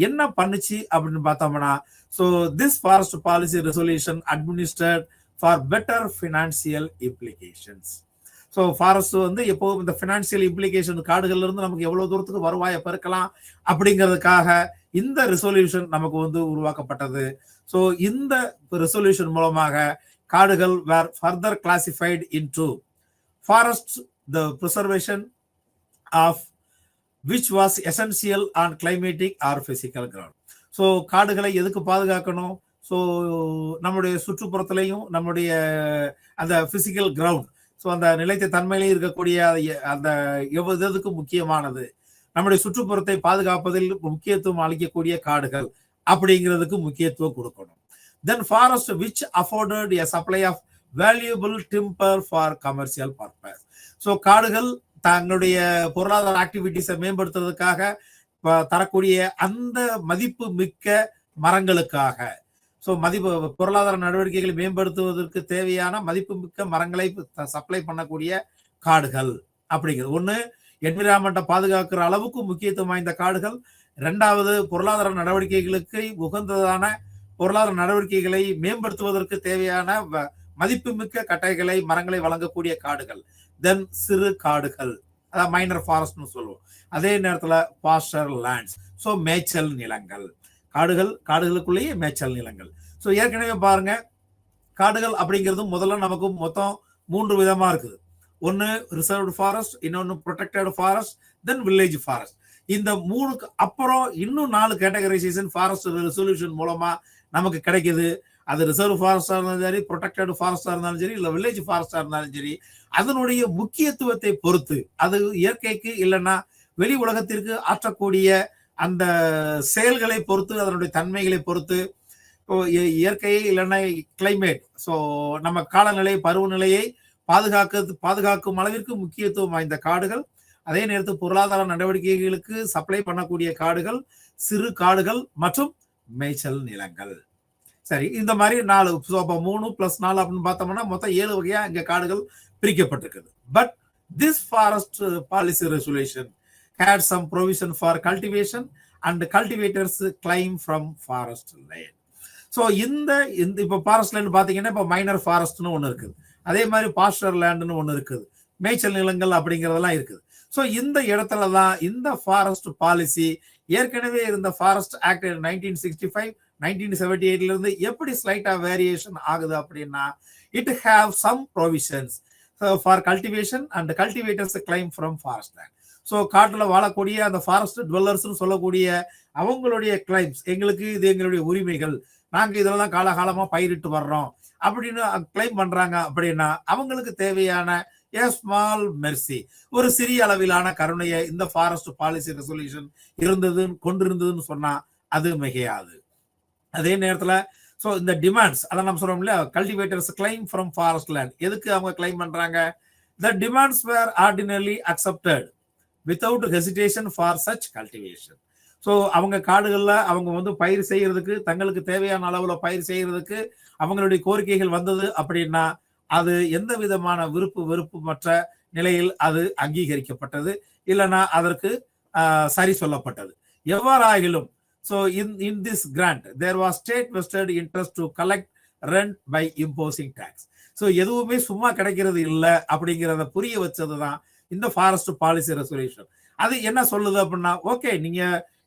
என்ன பண்ணுச்சு அப்படின்னு பார்த்தோம்னா, so this forest policy resolution administered for better financial implications. So forest எப்போதும் இந்த ஃபினான்சியல் இம்ப்ளிகேஷன், காடுகள்ல இருந்து நமக்கு எவ்வளவு தூரத்துக்கு வருவாயை பெருக்கலாம் அப்படிங்கிறதுக்காக இந்த ரெசல்யூஷன் நமக்கு உருவாக்கப்பட்டது. ஸோ இந்த ரெசல்யூஷன் மூலமாக காடுகள் were further classified into forests, the preservation of which was essential on climatic or physical ground. So காடுகளை எதுக்கு பாதுகாக்கணும்? ஸோ நம்முடைய சுற்றுப்புறத்திலையும் நம்முடைய அந்த பிசிக்கல் கிரவுண்ட், ஸோ அந்த நிலைத்த தன்மையிலே இருக்கக்கூடிய அந்த எதுக்கு முக்கியமானது, நம்முடைய சுற்றுப்புறத்தை பாதுகாப்பதில் முக்கியத்துவம் அளிக்கக்கூடிய காடுகள் அப்படிங்கிறதுக்கு முக்கியத்துவம் கொடுக்கணும். Then forest which afforded a supply of valuable timber for commercial purpose. So காடுகள் தங்களுடைய பொருளாதார ஆக்டிவிட்டிஸை மேம்படுத்துறதுக்காக தரக்கூடிய அந்த மதிப்பு மிக்க மரங்களுக்காக, ஸோ பொருளாதார நடவடிக்கைகளை மேம்படுத்துவதற்கு தேவையான மதிப்பு மிக்க மரங்களை சப்ளை பண்ணக்கூடிய காடுகள் அப்படிங்கிறது ஒண்ணு. என்விரான்மெண்ட்டை பாதுகாக்கிற அளவுக்கு முக்கியத்துவம் வாய்ந்த காடுகள். 2வது, பொருளாதார நடவடிக்கைகளுக்கு உகந்ததான பொருளாதார நடவடிக்கைகளை மேம்படுத்துவதற்கு தேவையான மதிப்புமிக்க கட்டைகளை, மரங்களை வழங்கக்கூடிய காடுகள். தென் சிறு காடுகள், அதாவது மைனர் ஃபாரஸ்ட்னு சொல்லுவோம். அதே நேரத்துல பாஸ்டர் லேண்ட்ஸ், ஸோ மேய்ச்சல் நிலங்கள். காடுகளுக்குள்ளேயே மேய்ச்சல் நிலங்கள். ஸோ ஏற்கனவே பாருங்க, காடுகள் அப்படிங்கிறது முதல்ல நமக்கு மொத்தம் 3 விதமா இருக்குது. ஒன்னு ரிசர்வ்டு ஃபாரஸ்ட், இன்னொன்னு ப்ரொடெக்டட் ஃபாரஸ்ட், தென் வில்லேஜ் ஃபாரஸ்ட். இந்த 3க்கு அப்புறம் இன்னும் 4 கேட்டகரைசேஷன் ஃபாரஸ்ட் ரெசல்யூஷன் மூலமா நமக்கு கிடைக்குது. அது ரிசர்வ் ஃபாரஸ்டா இருந்தாலும் சரி, ப்ரொடெக்டட் ஃபாரஸ்டா இருந்தாலும் சரி, இல்ல வில்லேஜ் ஃபாரஸ்டா இருந்தாலும் சரி, அதனுடைய முக்கியத்துவத்தை பொறுத்து, அது இயற்கைக்கு இல்லைன்னா வெளி உலகத்திற்கு ஆற்றக்கூடிய அந்த செயல்களை பொறுத்து, அதனுடைய தன்மைகளை பொறுத்து, இயற்கையை இல்லைன்னா கிளைமேட், ஸோ நம்ம காலநிலை பருவநிலையை பாதுகாக்கும் அளவிற்கு முக்கியத்துவம் வாய்ந்த காடுகள், அதே நேரத்தில் பொருளாதார நடவடிக்கைகளுக்கு சப்ளை பண்ணக்கூடிய காடுகள், சிறு காடுகள் மற்றும் மேய்ச்சல் நிலங்கள். சரி, இந்த மாதிரி 4 3 + 4 அப்படின்னு பார்த்தோம்னா மொத்தம் 7 வகையா இங்க காடுகள் பிரிக்கப்பட்டிருக்குது. But this forest policy resolution had some provision for cultivation and cultivators claim from forest land. So இந்த இப்போ ஃபாரஸ்ட் லேண்ட் பார்த்தீங்கன்னா இப்போ மைனர் ஃபாரஸ்ட்னு ஒன்று இருக்குது, அதே மாதிரி பாஸ்டர் லேண்டுன்னு ஒன்று இருக்குது, மேய்ச்சல் நிலங்கள் அப்படிங்கிறதெல்லாம் இருக்குது. ஸோ இந்த இடத்துல தான் இந்த ஃபாரஸ்ட் பாலிசி ஏற்கனவே இருந்த ஃபாரஸ்ட் ஆக்ட் 1965 1978 இருந்து எப்படி ஸ்லைட்டா வேரியேஷன் ஆகுது அப்படின்னா, it have some provisions for cultivation and cultivators claim from forest land. So காட்டில் வாழக்கூடிய அந்த ஃபாரஸ்ட் டுவெல்லர்ஸ்னு சொல்லக்கூடிய அவங்களுடைய கிளைம்ஸ், எங்களுக்கு இது எங்களுடைய உரிமைகள், நாங்கள் இதெல்லாம் காலகாலமாக பயிரிட்டு வர்றோம் அப்படின்னு கிளைம் பண்றாங்க அப்படின்னா அவங்களுக்கு தேவையான ஸ்மால் மெர்சி, ஒரு சிறிய அளவிலான கருணையை இந்த ஃபாரஸ்ட் பாலிசி ரெசல்யூஷன் கொண்டிருந்ததுன்னு சொன்னா அது மிகையாது. அதே நேரத்தில் ஸோ இந்த டிமாண்ட்ஸ் அதை நம்ம சொல்றோம் இல்லையா, cultivators claim from forest land, எதுக்கு அவங்க கிளைம் பண்றாங்க? The demands were ordinarily accepted without hesitation for such cultivation. So அவங்க காடுகளில் அவங்க பயிர் செய்யறதுக்கு, தங்களுக்கு தேவையான அளவில் பயிர் செய்யறதுக்கு அவங்களுடைய கோரிக்கைகள் வந்தது அப்படின்னா அது எந்த விதமான வெறுப்பு மற்ற நிலையில் அது அங்கீகரிக்கப்பட்டது, இல்லைன்னா அதற்கு சரி சொல்லப்பட்டது. எவ்வாறாகிலும் so in this grant there was state vested interest to collect rent by imposing tax. so எதுவுமே சும்மா கிடைக்கிறது இல்லை அப்படிங்கிறத புரிய வச்சதுதான் இந்த ஃபாரஸ்ட் பாலிசி ரெசல்யூஷன். அது என்ன சொல்லுது அப்படின்னா, ஓகே நீங்க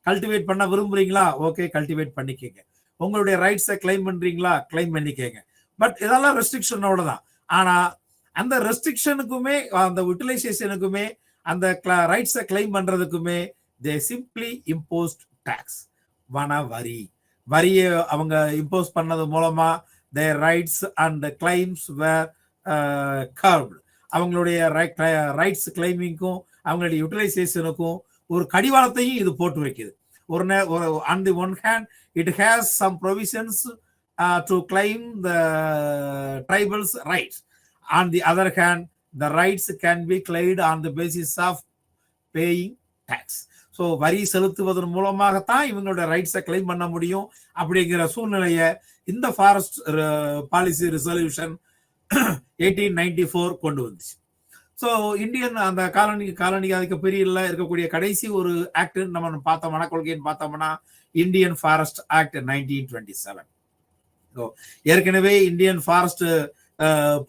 கல்டிவேட் பண்ண விரும்புறீங்களா, ஓகே கல்டிவேட் பண்ணிக்கங்க, உங்களுடைய ரைட்ஸை கிளைம் பண்றீங்களா, கிளைம் பண்ணிக்கங்க, பட் இதெல்லாம் ரெஸ்ட்ரிக்ஷனோட தான். ஆனா அந்த ரெஸ்ட்ரிக்ஷனுக்குமே அந்த யூட்டிலைசேஷனுக்குமே அந்த ரைட்ஸை கிளைம் பண்றதுக்குமே தே சிம்பிளி இம்போஸ்ட் டாக்ஸ், வன வரியை அவங்க இம்போஸ் பண்ணது மூலமா their rights and claims were curbed. அவங்களுடைய ரைட்ஸ் கிளைமிங்க்கும் அவங்களுடைய யூட்டிலைசேஷனுக்கும் ஒரு கடிவாளத்தையும் இது போட்டு வைக்குது. on the one hand it has some provisions to claim the tribals rights, on the other hand the rights can be claimed on the basis of paying tax. So வரி செலுத்துவதன் மூலமாகத்தான் இவங்களோட ரைட்ஸை கிளைம் பண்ண முடியும் அப்படிங்கிற சூழ்நிலையை இந்த ஃபாரஸ்ட் பாலிசி ரெசல்யூஷன் 1894 கொண்டு வந்துச்சு. ஸோ இந்தியன் அந்த காலனி ஆதிக்க பீரியட்ல இருக்கக்கூடிய கடைசி ஒரு ஆக்ட் நம்ம பார்த்தோம், மனக்கொள்கைன்னு பார்த்தோம்னா இந்தியன் ஃபாரஸ்ட் ஆக்ட் 1927. ஏற்கனவே இந்தியன் ஃபாரஸ்ட்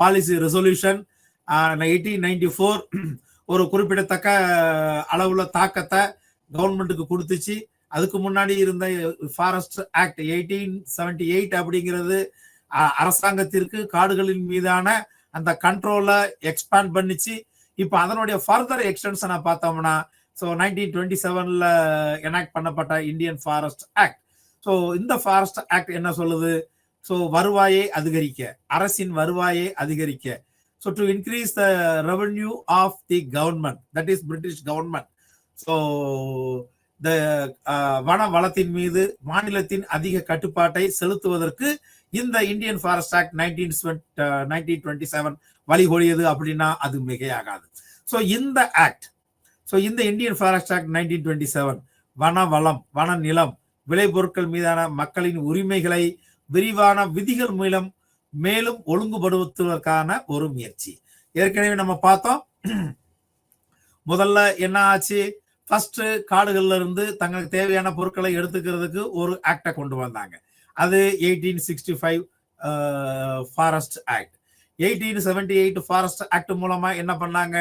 பாலிசி ரெசல்யூஷன் 1894 ஒரு குறிப்பிடத்தக்க அளவுல தாக்கத்தை கவர்மெண்ட்டுக்கு கொடுத்துச்சு. அதுக்கு முன்னாடி இருந்த ஃபாரஸ்ட் ஆக்ட் 1878 அப்படிங்கிறது அரசாங்கத்திற்கு காடுகளின் மீதான அந்த கண்ட்ரோலை எக்ஸ்பேண்ட் பண்ணிச்சு. இப்போ அதனுடைய ஃபர்தர் எக்ஸ்டென்ஷனை பார்த்தோம்னா 1927 எனாக்ட் பண்ணப்பட்ட இந்தியன் ஃபாரஸ்ட் ஆக்ட். ஸோ இந்த ஃபாரஸ்ட் ஆக்ட் என்ன சொல்லுது? ஸோ வருவாயை அதிகரிக்க, அரசின் வருவாயை அதிகரிக்க, so to increase the revenue of the government, that is British government. So the வன வளத்தின் மீது மாநிலத்தின் அதிக கட்டுப்பாட்டை செலுத்துவதற்கு இந்த இந்தியன் ஃபாரஸ்ட் ஆக்ட் 1927 வழிகொழியது அப்படின்னா அது மிகையாகாது. ஸோ இந்த ஆக்ட், இந்த இந்தியன் ஃபாரஸ்ட் ஆக்ட் 1927 வன வளம், வன நிலம், விளைபொருட்கள் மீதான மக்களின் உரிமைகளை விரிவான விதிகள் மூலம் மேலும் ஒழுங்குபடுத்துவதற்கான ஒரு முயற்சி. ஏற்கனவே நம்ம பார்த்தோம், முதல்ல என்ன ஆச்சு, ஃபர்ஸ்ட் காடுகள்ல இருந்து தங்களுக்கு தேவையான பொருட்களை எடுத்துக்கிறதுக்கு ஒரு ஆக்டை கொண்டு வந்தாங்க. அது 1865 ஃபாரஸ்ட் ஆக்ட். 1878 ஃபாரஸ்ட் ஆக்ட் மூலமா என்ன பண்ணாங்க,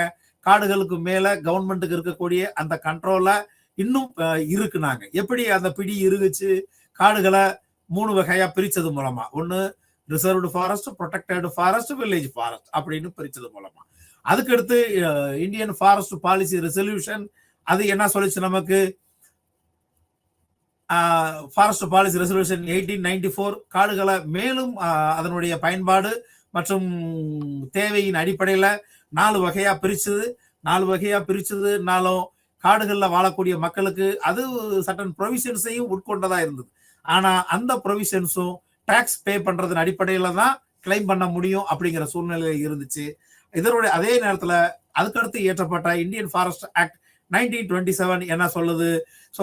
காடுகளுக்கு மேல கவர்மெண்ட்டுக்கு இருக்கக்கூடிய அந்த கண்ட்ரோலை இன்னும் இருக்குனாங்க. எப்படி அந்த பிடி இருந்துச்சு, காடுகளை 3 வகையா பிரிச்சது மூலமா, ஒன்னு reserved forest, protected forest, village forest அப்படின்னு பிரிச்சது மூலமா. அதுக்கடுத்து இந்தியன் ஃபாரஸ்ட் பாலிசி ரெசல்யூஷன் அது என்ன சொல்லிச்சு நமக்கு, ஃபாரஸ்ட் பாலிசி ரெசல்யூஷன் 1894 காடுகளை மேலும் அதனுடைய பயன்பாடு மற்றும் தேவையின் அடிப்படையில 4 வகையா பிரிச்சது. 4 வகையா பிரிச்சதுனாலும் காடுகள்ல வாழக்கூடிய மக்களுக்கு அது சட்டன் ப்ரொவிஷன்ஸையும் உட்கொண்டதா இருந்தது. ஆனா அந்த ப்ரொவிஷன்ஸும் டாக்ஸ் பே பண்றதன் அடிப்படையில தான் கிளைம் பண்ண முடியும் அப்படிங்கிற சூழ்நிலை இருந்துச்சு. இதனுடைய அதே நேரத்துல அதுக்கடுத்து இயற்றப்பட்ட இந்தியன் ஃபாரஸ்ட் ஆக்ட் 1927 என்ன சொல்லுது? ஸோ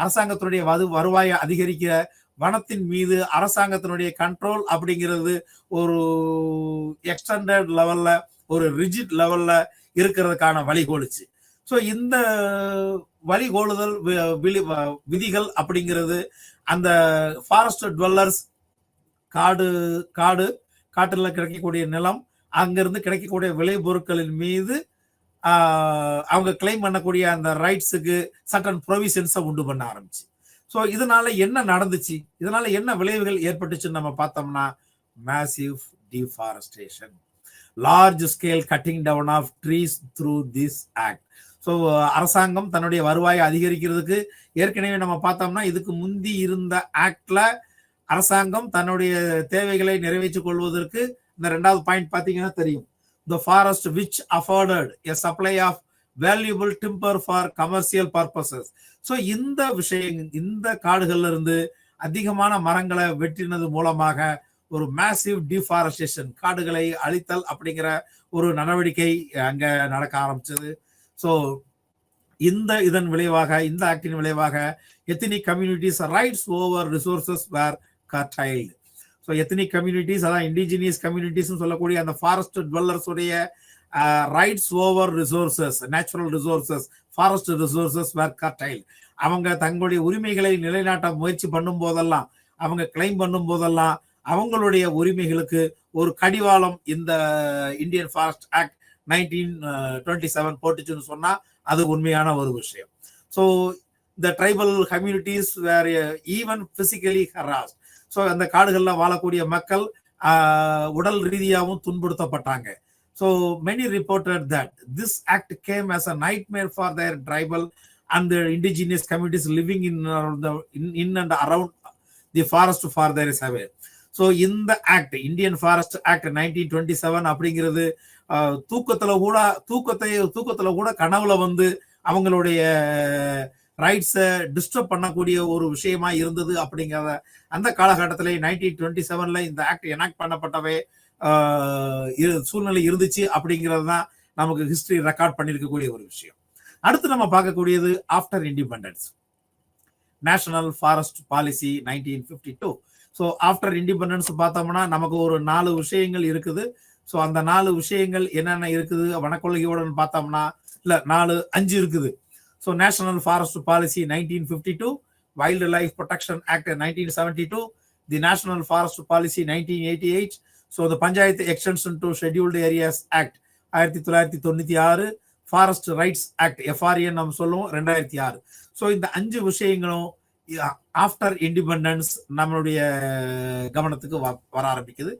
அரசாங்கத்தினுடைய வருவாயை அதிகரிக்கிற வனத்தின் மீது அரசாங்கத்தினுடைய கண்ட்ரோல் அப்படிங்கிறது ஒரு எக்ஸ்டெண்டட் லெவல்ல, ஒரு ரிஜிட் லெவல்ல இருக்கிறதுக்கான வழிகோலுச்சு. ஸோ இந்த வழிகோலுதல் விதிகள் அப்படிங்கிறது அந்த ஃபாரஸ்ட் டுவெல்லர்ஸ், காட்டுல கிடைக்கக்கூடிய நிலம், அங்கிருந்து கிடைக்கக்கூடிய விளைபொருட்களின் மீது அவங்க கிளைம் பண்ணக்கூடிய அந்த ரைட்ஸுக்கு சட்டன் ப்ரொவிஷன்ஸை உண்டு பண்ண ஆரம்பிச்சு. ஸோ இதனால என்ன நடந்துச்சு, இதனால என்ன விளைவுகள் ஏற்பட்டுச்சுன்னு நம்ம பார்த்தோம்னா, massive deforestation, large scale cutting down of trees through this act. So அரசாங்கம் தன்னுடைய வருவாயை அதிகரிக்கிறதுக்கு ஏற்கனவே நம்ம பார்த்தோம்னா இதுக்கு முந்தி இருந்த ஆக்ட்ல அரசாங்கம் தன்னுடைய தேவைகளை நிறைவேற்றிக் கொள்வதற்கு இந்த 2வது பாயிண்ட் பார்த்தீங்கன்னா தெரியும். The forest which afforded a supply of valuable timber for commercial purposes. So இந்த இந்த காடுகள்ல இருந்து அதிகமான மரங்களை வெட்டினது மூலமாக ஒரு மேசிவ் டிஃபாரஸ்டேஷன், காடுகளை அழித்தல் அப்படிங்கிற ஒரு நடவடிக்கை அங்க நடக்க ஆரம்பிச்சது. ஸோ இதன் விளைவாக, இந்த ஆக்டின் விளைவாக ethnic communities rights over resources were curtailed. So ethnic communities, அதான் இண்டிஜினியஸ் கம்யூனிட்டிஸ் சொல்லக்கூடிய அந்த ஃபாரஸ்ட் டுவெல்லர்ஸ் உடைய rights over resources, natural resources, forest resources were curtailed. அவங்க தங்களுடைய உரிமைகளை நிலைநாட்ட முயற்சி பண்ணும் போதெல்லாம், அவங்க கிளைம் பண்ணும் போதெல்லாம் அவங்களுடைய உரிமைகளுக்கு ஒரு கடிவாளம் இந்த இந்தியன் ஃபாரஸ்ட் ஆக்ட் 1927 போட்டுச்சுன்னு சொன்னா அது உண்மையான ஒரு விஷயம். So the tribal communities were even physically harassed. So அந்த காடுகள்ல வாழக்கூடிய மக்கள் உடல் ரீதியாகவும் துன்புறுத்தப்பட்டாங்க. So many reported that this act came as a nightmare for their tribal and the indigenous communities living in and around the forest for their survival. So இந்த act, Indian forest act 1927 அப்படிங்கிறது தூக்கத்துல கூட கனவுல வந்து அவங்களுடைய ரைட்ஸை disturb பண்ணக்கூடிய ஒரு விஷயமா இருந்தது அப்படிங்கிறத அந்த காலகட்டத்தில் 1927 இந்த ஆக்ட் எனாக்ட் பண்ணப்பட்டவே சூழ்நிலை இருந்துச்சு அப்படிங்கிறது தான் நமக்கு ஹிஸ்டரி ரெக்கார்ட் பண்ணியிருக்கக்கூடிய ஒரு விஷயம். அடுத்து நம்ம பார்க்கக்கூடியது after independence, national forest policy 1952. So after independence பார்த்தோம்னா நமக்கு ஒரு 4 விஷயங்கள் இருக்குது. ஸோ அந்த 4 விஷயங்கள் என்னென்ன இருக்குது வனக்கொள்கையோட பார்த்தோம்னா, இல்லை 5 இருக்குது. So national forest policy 1952, wildlife protection act 1972, the national forest policy 1988, so the panchayat extension to scheduled areas act 1996, forest rights act எஃப்ஆர்ஏன்னு நம்ம சொல்லுவோம் 2006. ஸோ இந்த 5 விஷயங்களும் ஆஃப்டர் இண்டிபெண்டன்ஸ் நம்மளுடைய கவனத்துக்கு வர ஆரம்பிக்குது.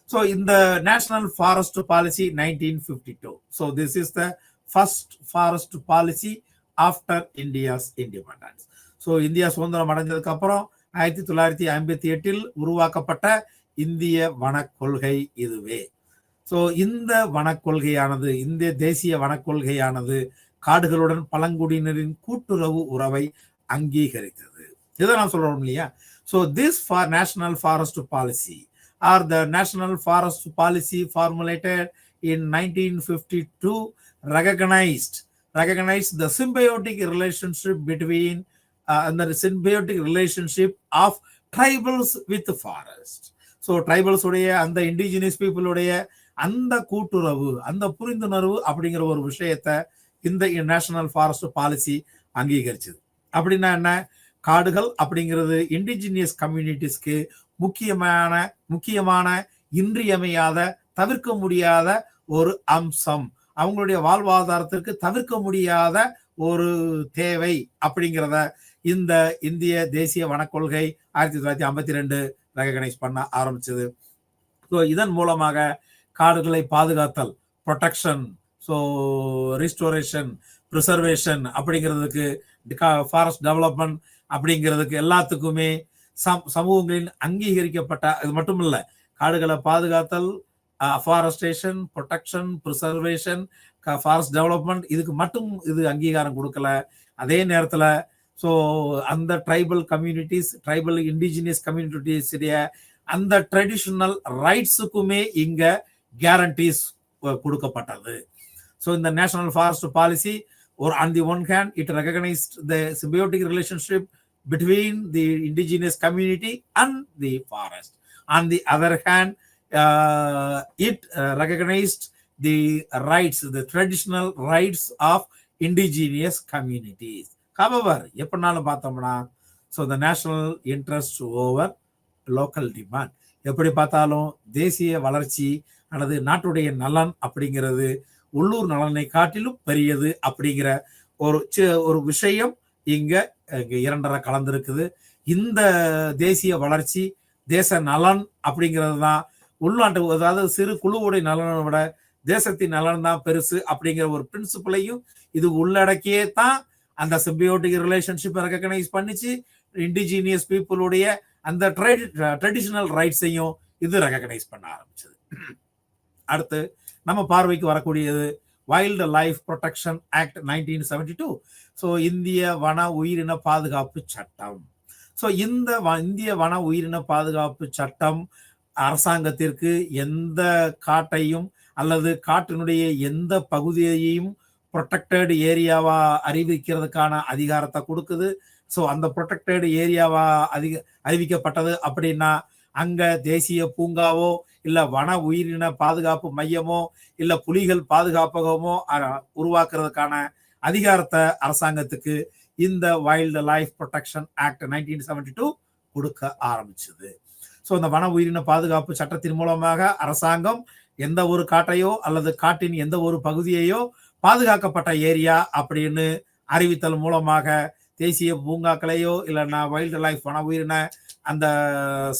ஸோ இந்த national forest policy 1952, so this is the first forest policy after India's independence. So India சுதந்திரம் அடைஞ்சதுக்கு அப்புறம் 1958 உருவாக்கப்பட்ட இந்திய வனக்கொள்கை இதுவே. ஸோ இந்த வனக்கொள்கையானது, இந்த தேசிய வனக்கொள்கையானது காடுகளுடன் பழங்குடியினரின் கூட்டுறவு உறவை அங்கீகரித்தது. இதை நான் சொல்றோம் இல்லையா? So this national forest policy R the national forest policy formulated in 1952 recognized the symbiotic relationship between the symbiotic relationship of tribals with forest. So tribals உடைய அந்த indigenous people உடைய அந்த கூட்டுறவு, அந்த புரிந்துணர்வு அப்படிங்கிற ஒரு விஷயத்தை இந்த நேஷனல் ஃபாரஸ்ட் பாலிசி அங்கீகரிச்சது. அப்படின்னா என்ன? காடுகள் அப்படிங்கிறது இண்டிஜினியஸ் கம்யூனிட்டிஸ்க்கு முக்கியமான இன்றியமையாத, தவிர்க்க முடியாத ஒரு அம்சம், அவங்களுடைய வாழ்வாதாரத்திற்கு தவிர்க்க முடியாத ஒரு தேவை அப்படிங்கிறத இந்த இந்திய தேசிய வனக்கொள்கை 1952 ரெகனைஸ் பண்ண ஆரம்பிச்சது. ஸோ இதன் மூலமாக காடுகளை பாதுகாத்தல், ப்ரொடெக்ஷன், ஸோ ரிஸ்டோரேஷன், ப்ரிசர்வேஷன் அப்படிங்கிறதுக்கு, ஃபாரஸ்ட் டெவலப்மெண்ட் அப்படிங்கிறதுக்கு எல்லாத்துக்குமே சமூகங்களின் அங்கீகரிக்கப்பட்ட, இது மட்டும் இல்லை, காடுகளை பாதுகாத்தல், forestation, protection, preservation, forest development, இதுக்கு மட்டும் இது அங்கீகாரம் கொடுக்கல. அதே நேரத்தில் ஸோ அந்த tribal communities, tribal indigenous communities அந்த ட்ரெடிஷனல் ரைட்ஸுக்குமே இங்க கேரண்டிஸ் கொடுக்கப்பட்டது. ஸோ இந்த national forest policy or on the one hand it recognized the symbiotic relationship between the indigenous community and the forest. On the other hand, it recognized the rights, the traditional rights of indigenous communities. However, எப்படினாலும் பார்த்தோம்னா so the national interest over local demand, எப்படி பார்த்தாலும் தேசிய வளர்ச்சி அல்லது நாட்டுடைய நலன் அப்படிங்கிறது உள்ளூர் நலனை காட்டிலும் பெரியது அப்படிங்கிற ஒரு விஷயம் இங்க இரண்டரை கலந்திருக்குது. இந்த தேசிய வளர்ச்சி தேச நலன் அப்படிங்கிறது தான் உள்நாட்டு, அதாவது சிறு குழுவுடைய நலனை விட தேசத்தின் நலன் தான் பெருசு அப்படிங்கிற ஒரு பிரின்சிபலையும் இது உள்ளடக்கியே தான் அந்த சிம்பியோட்டிக் ரிலேஷன்ஷிப் ரெகக்னைஸ் பண்ணிச்சு. இண்டிஜினியஸ் பீப்புளுடைய அந்த ட்ரெடிஷனல் ரைட்ஸையும் இது ரெகக்னைஸ் பண்ண ஆரம்பிச்சது. அடுத்து நம்ம பார்வைக்கு வரக்கூடியது wild life protection act 1972. So இந்திய வன உயிரின பாதுகாப்பு சட்டம். ஸோ இந்த இந்திய வன உயிரின பாதுகாப்பு சட்டம் அரசாங்கத்திற்கு எந்த காட்டையும் அல்லது காட்டினுடைய எந்த பகுதியையும் ப்ரொடெக்டட் ஏரியாவா அறிவிக்கிறதுக்கான அதிகாரத்தை கொடுக்குது. ஸோ அந்த ப்ரொடெக்டட் ஏரியாவா அறிவிக்கப்பட்டது அப்படின்னா அங்க தேசிய பூங்காவோ இல்ல வன உயிரின பாதுகாப்பு மையமோ இல்ல புலிகள் பாதுகாப்பகமோ உருவாக்குறதுக்கான அதிகாரத்தை அரசாங்கத்துக்கு இந்த வைல்டு லைஃப் ப்ரொடெக்ஷன் ஆக்ட் 1972 கொடுக்க ஆரம்பிச்சது. ஸோ இந்த வன உயிரின பாதுகாப்பு சட்டத்தின் மூலமாக அரசாங்கம் எந்த ஒரு காட்டையோ அல்லது காட்டின் எந்த ஒரு பகுதியையோ பாதுகாக்கப்பட்ட ஏரியா அப்படின்னு அறிவித்தல் மூலமாக தேசிய பூங்காக்களையோ இல்லைன்னா வைல்டு லைஃப் வன உயிரின அந்த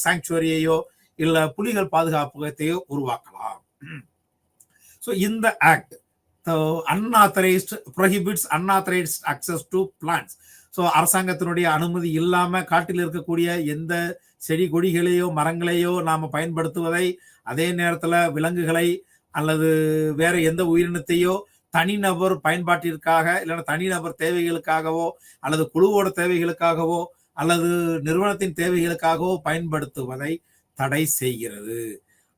சாங்சுவரியையோ இல்ல புலிகள் பாதுகாப்பகத்தையோ உருவாக்கலாம். ஸோ இந்த act unauthorised prohibits unauthorised access to plants. So அரசாங்கத்தினுடைய அனுமதி இல்லாம காட்டில் இருக்கக்கூடிய எந்த செடி கொடிகளையோ மரங்களையோ நாம பயன்படுத்துவதை, அதே நேரத்துல விலங்குகளை அல்லது வேற எந்த உயிரினத்தையோ தனிநபர் பயன்பாட்டிற்காக இல்லைன்னா தனிநபர் தேவைகளுக்காகவோ அல்லது குழுவோட தேவைகளுக்காகவோ அல்லது நிறுவனத்தின் தேவைகளுக்காகவோ பயன்படுத்துவதை தடை செய்கிறது.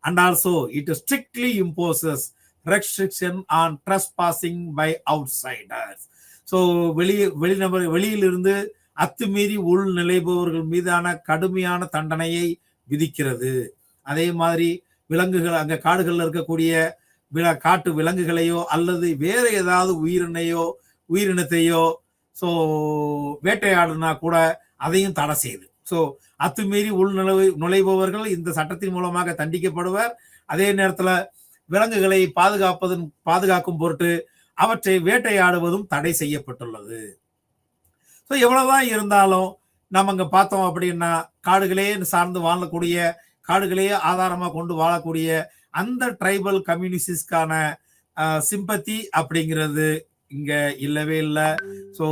And also it strictly imposes restriction on trespassing by outsiders. So வெளியிலிருந்து அத்துமீறி உள் நிலைபவர்கள் மீதான கடுமையான தண்டனையை விதிக்கிறது. அதே மாதிரி விலங்குகள் அங்க காடுகளில் இருக்கக்கூடிய காட்டு விலங்குகளையோ அல்லது வேற ஏதாவது உயிரினத்தையோ ஸோ வேட்டையாடுனா கூட அதையும் தடை செய்யுது. ஸோ அத்துமீறி உள் நுழைபவர்கள் இந்த சட்டத்தின் மூலமாக தண்டிக்கப்படுவர். அதே நேரத்தில் விலங்குகளை பாதுகாக்கும் பொருட்டு அவற்றை வேட்டையாடுவதும் தடை செய்யப்பட்டுள்ளது. ஸோ எவ்வளவுதான் இருந்தாலும் நம்ம அங்க பார்த்தோம் அப்படின்னா காடுகளே சார்ந்து வாழக்கூடிய, காடுகளையே ஆதாரமா கொண்டு வாழக்கூடிய அந்த ட்ரைபல் கம்யூனிட்டிஸ்க்கான சிம்பத்தி அப்படிங்கிறது இங்க இல்லவே இல்லை. ஸோ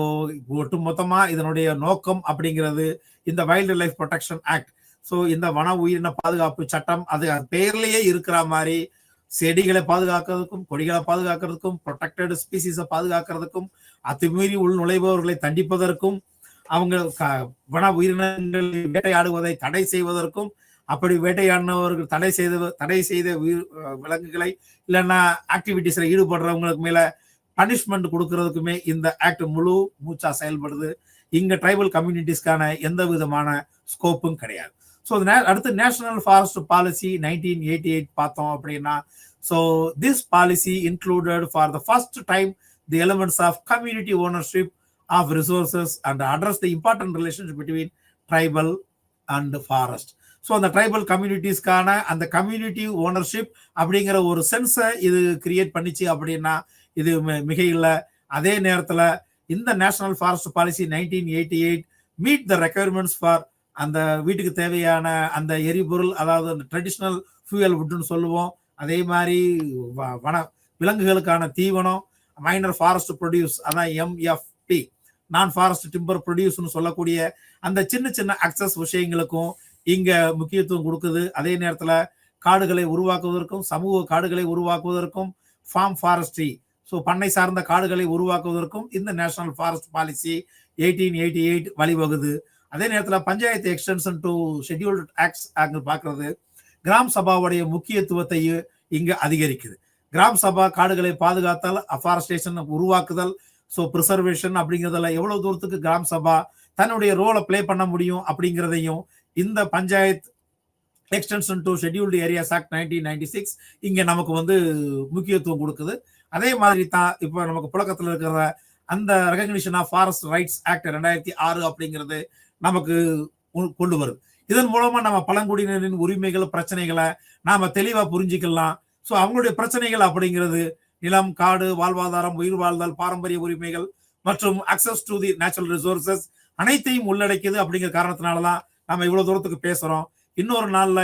ஒட்டு மொத்தமா இதனுடைய நோக்கம் அப்படிங்கிறது இந்த wild life protection act, so இந்த வன உயிரின பாதுகாப்பு சட்டம் அது பெயர்லயே இருக்கிற மாதிரி செடிகளை பாதுகாக்கிறதுக்கும் கொடிகளை பாதுகாக்கிறதுக்கும் ப்ரொடெக்டட் ஸ்பீசிஸை பாதுகாக்கிறதுக்கும் அத்துமீறி உள் நுழைபவர்களை தண்டிப்பதற்கும் அவங்க வன உயிரினங்கள் வேட்டையாடுவதை தடை செய்வதற்கும், அப்படி வேட்டையாடினவர்கள் தடை செய்த விலங்குகளை இல்லைன்னா ஆக்டிவிட்டிஸ்ல ஈடுபடுறவங்களுக்கு மேல பனிஷ்மெண்ட் கொடுக்கறதுக்குமே இந்த ஆக்ட் முழு மூச்சா செயல்படுது. இங்க ட்ரைபல் கம்யூனிட்டிஸ்க்கான எந்த விதமான ஸ்கோப்பும் கிடையாது. ஸோ அடுத்து நேஷனல் ஃபாரஸ்ட் பாலிசி 1988 பார்த்தோம் அப்படின்னா, so this policy included for the first time the elements of community ownership of resources and address the important relationship between tribal and forest. So அந்த ட்ரைபல் கம்யூனிட்டிஸ்க்கான அந்த community ownership அப்படிங்கிற ஒரு சென்ஸை இது create பண்ணிச்சு அப்படின்னா இது மிக இல்லை. அதே நேரத்தில் இந்த national forest policy 1988 meet the requirements for அந்த வீட்டுக்கு தேவையான அந்த எரிபொருள், அதாவது அந்த ட்ரெடிஷ்னல் ஃபியூயல் வுட்னு சொல்லுவோம். அதே மாதிரி விலங்குகளுக்கான தீவனம், மைனர் ஃபாரஸ்ட் ப்ரொடியூஸ், அதான் MFP, நான் ஃபாரஸ்ட் டிம்பர் ப்ரொடியூஸ்னு சொல்லக்கூடிய அந்த சின்ன சின்ன அக்சஸ் விஷயங்களுக்கும் இங்க முக்கியத்துவம் கொடுக்குது. அதே நேரத்தில் காடுகளை உருவாக்குவதற்கும் சமூக காடுகளை உருவாக்குவதற்கும் ஃபார்ம் ஃபாரஸ்ட்ரி, ஸோ பண்ணை சார்ந்த காடுகளை உருவாக்குவதற்கும் இந்த நேஷனல் ஃபாரஸ்ட் பாலிசி 1888 வழிவகுது. அதே நேரத்தில் panchayat extension to scheduled acts அங்கே பார்க்கறது கிராம சபாவுடைய முக்கியத்துவத்தையும் இங்க அதிகரிக்குது. கிராம் சபா காடுகளை பாதுகாத்தல், அஃபாரஸ்டேஷன் உருவாக்குதல், ஸோ ப்ரிசர்வேஷன் அப்படிங்கிறதுல எவ்வளவு தூரத்துக்கு கிராம் சபா தன்னுடைய ரோலை பிளே பண்ண முடியும் அப்படிங்கிறதையும் இந்த panchayat extension to scheduled areas act 1996 இங்க நமக்கு வந்து முக்கியத்துவம் கொடுக்குது. அதே மாதிரி தான் இப்ப நமக்கு புழக்கத்தில் இருக்கிற அந்த recognition of forest rights act 2006 அப்படிங்கிறது நமக்கு கொண்டு வருது. இதன் மூலமா நம்ம பழங்குடியினரின் உரிமைகள், பிரச்சனைகளை நாம தெளிவா புரிஞ்சுக்கலாம். ஸோ அவங்களுடைய பிரச்சனைகள் அப்படிங்கிறது நிலம், காடு, வாழ்வாதாரம், உயிர் வாழ்தல், பாரம்பரிய உரிமைகள் மற்றும் access to the natural resources அனைத்தையும் உள்ளடக்கியது அப்படிங்கிற காரணத்தினாலதான் நம்ம இவ்வளவு தூரத்துக்கு பேசுறோம். இன்னொரு நாள்ல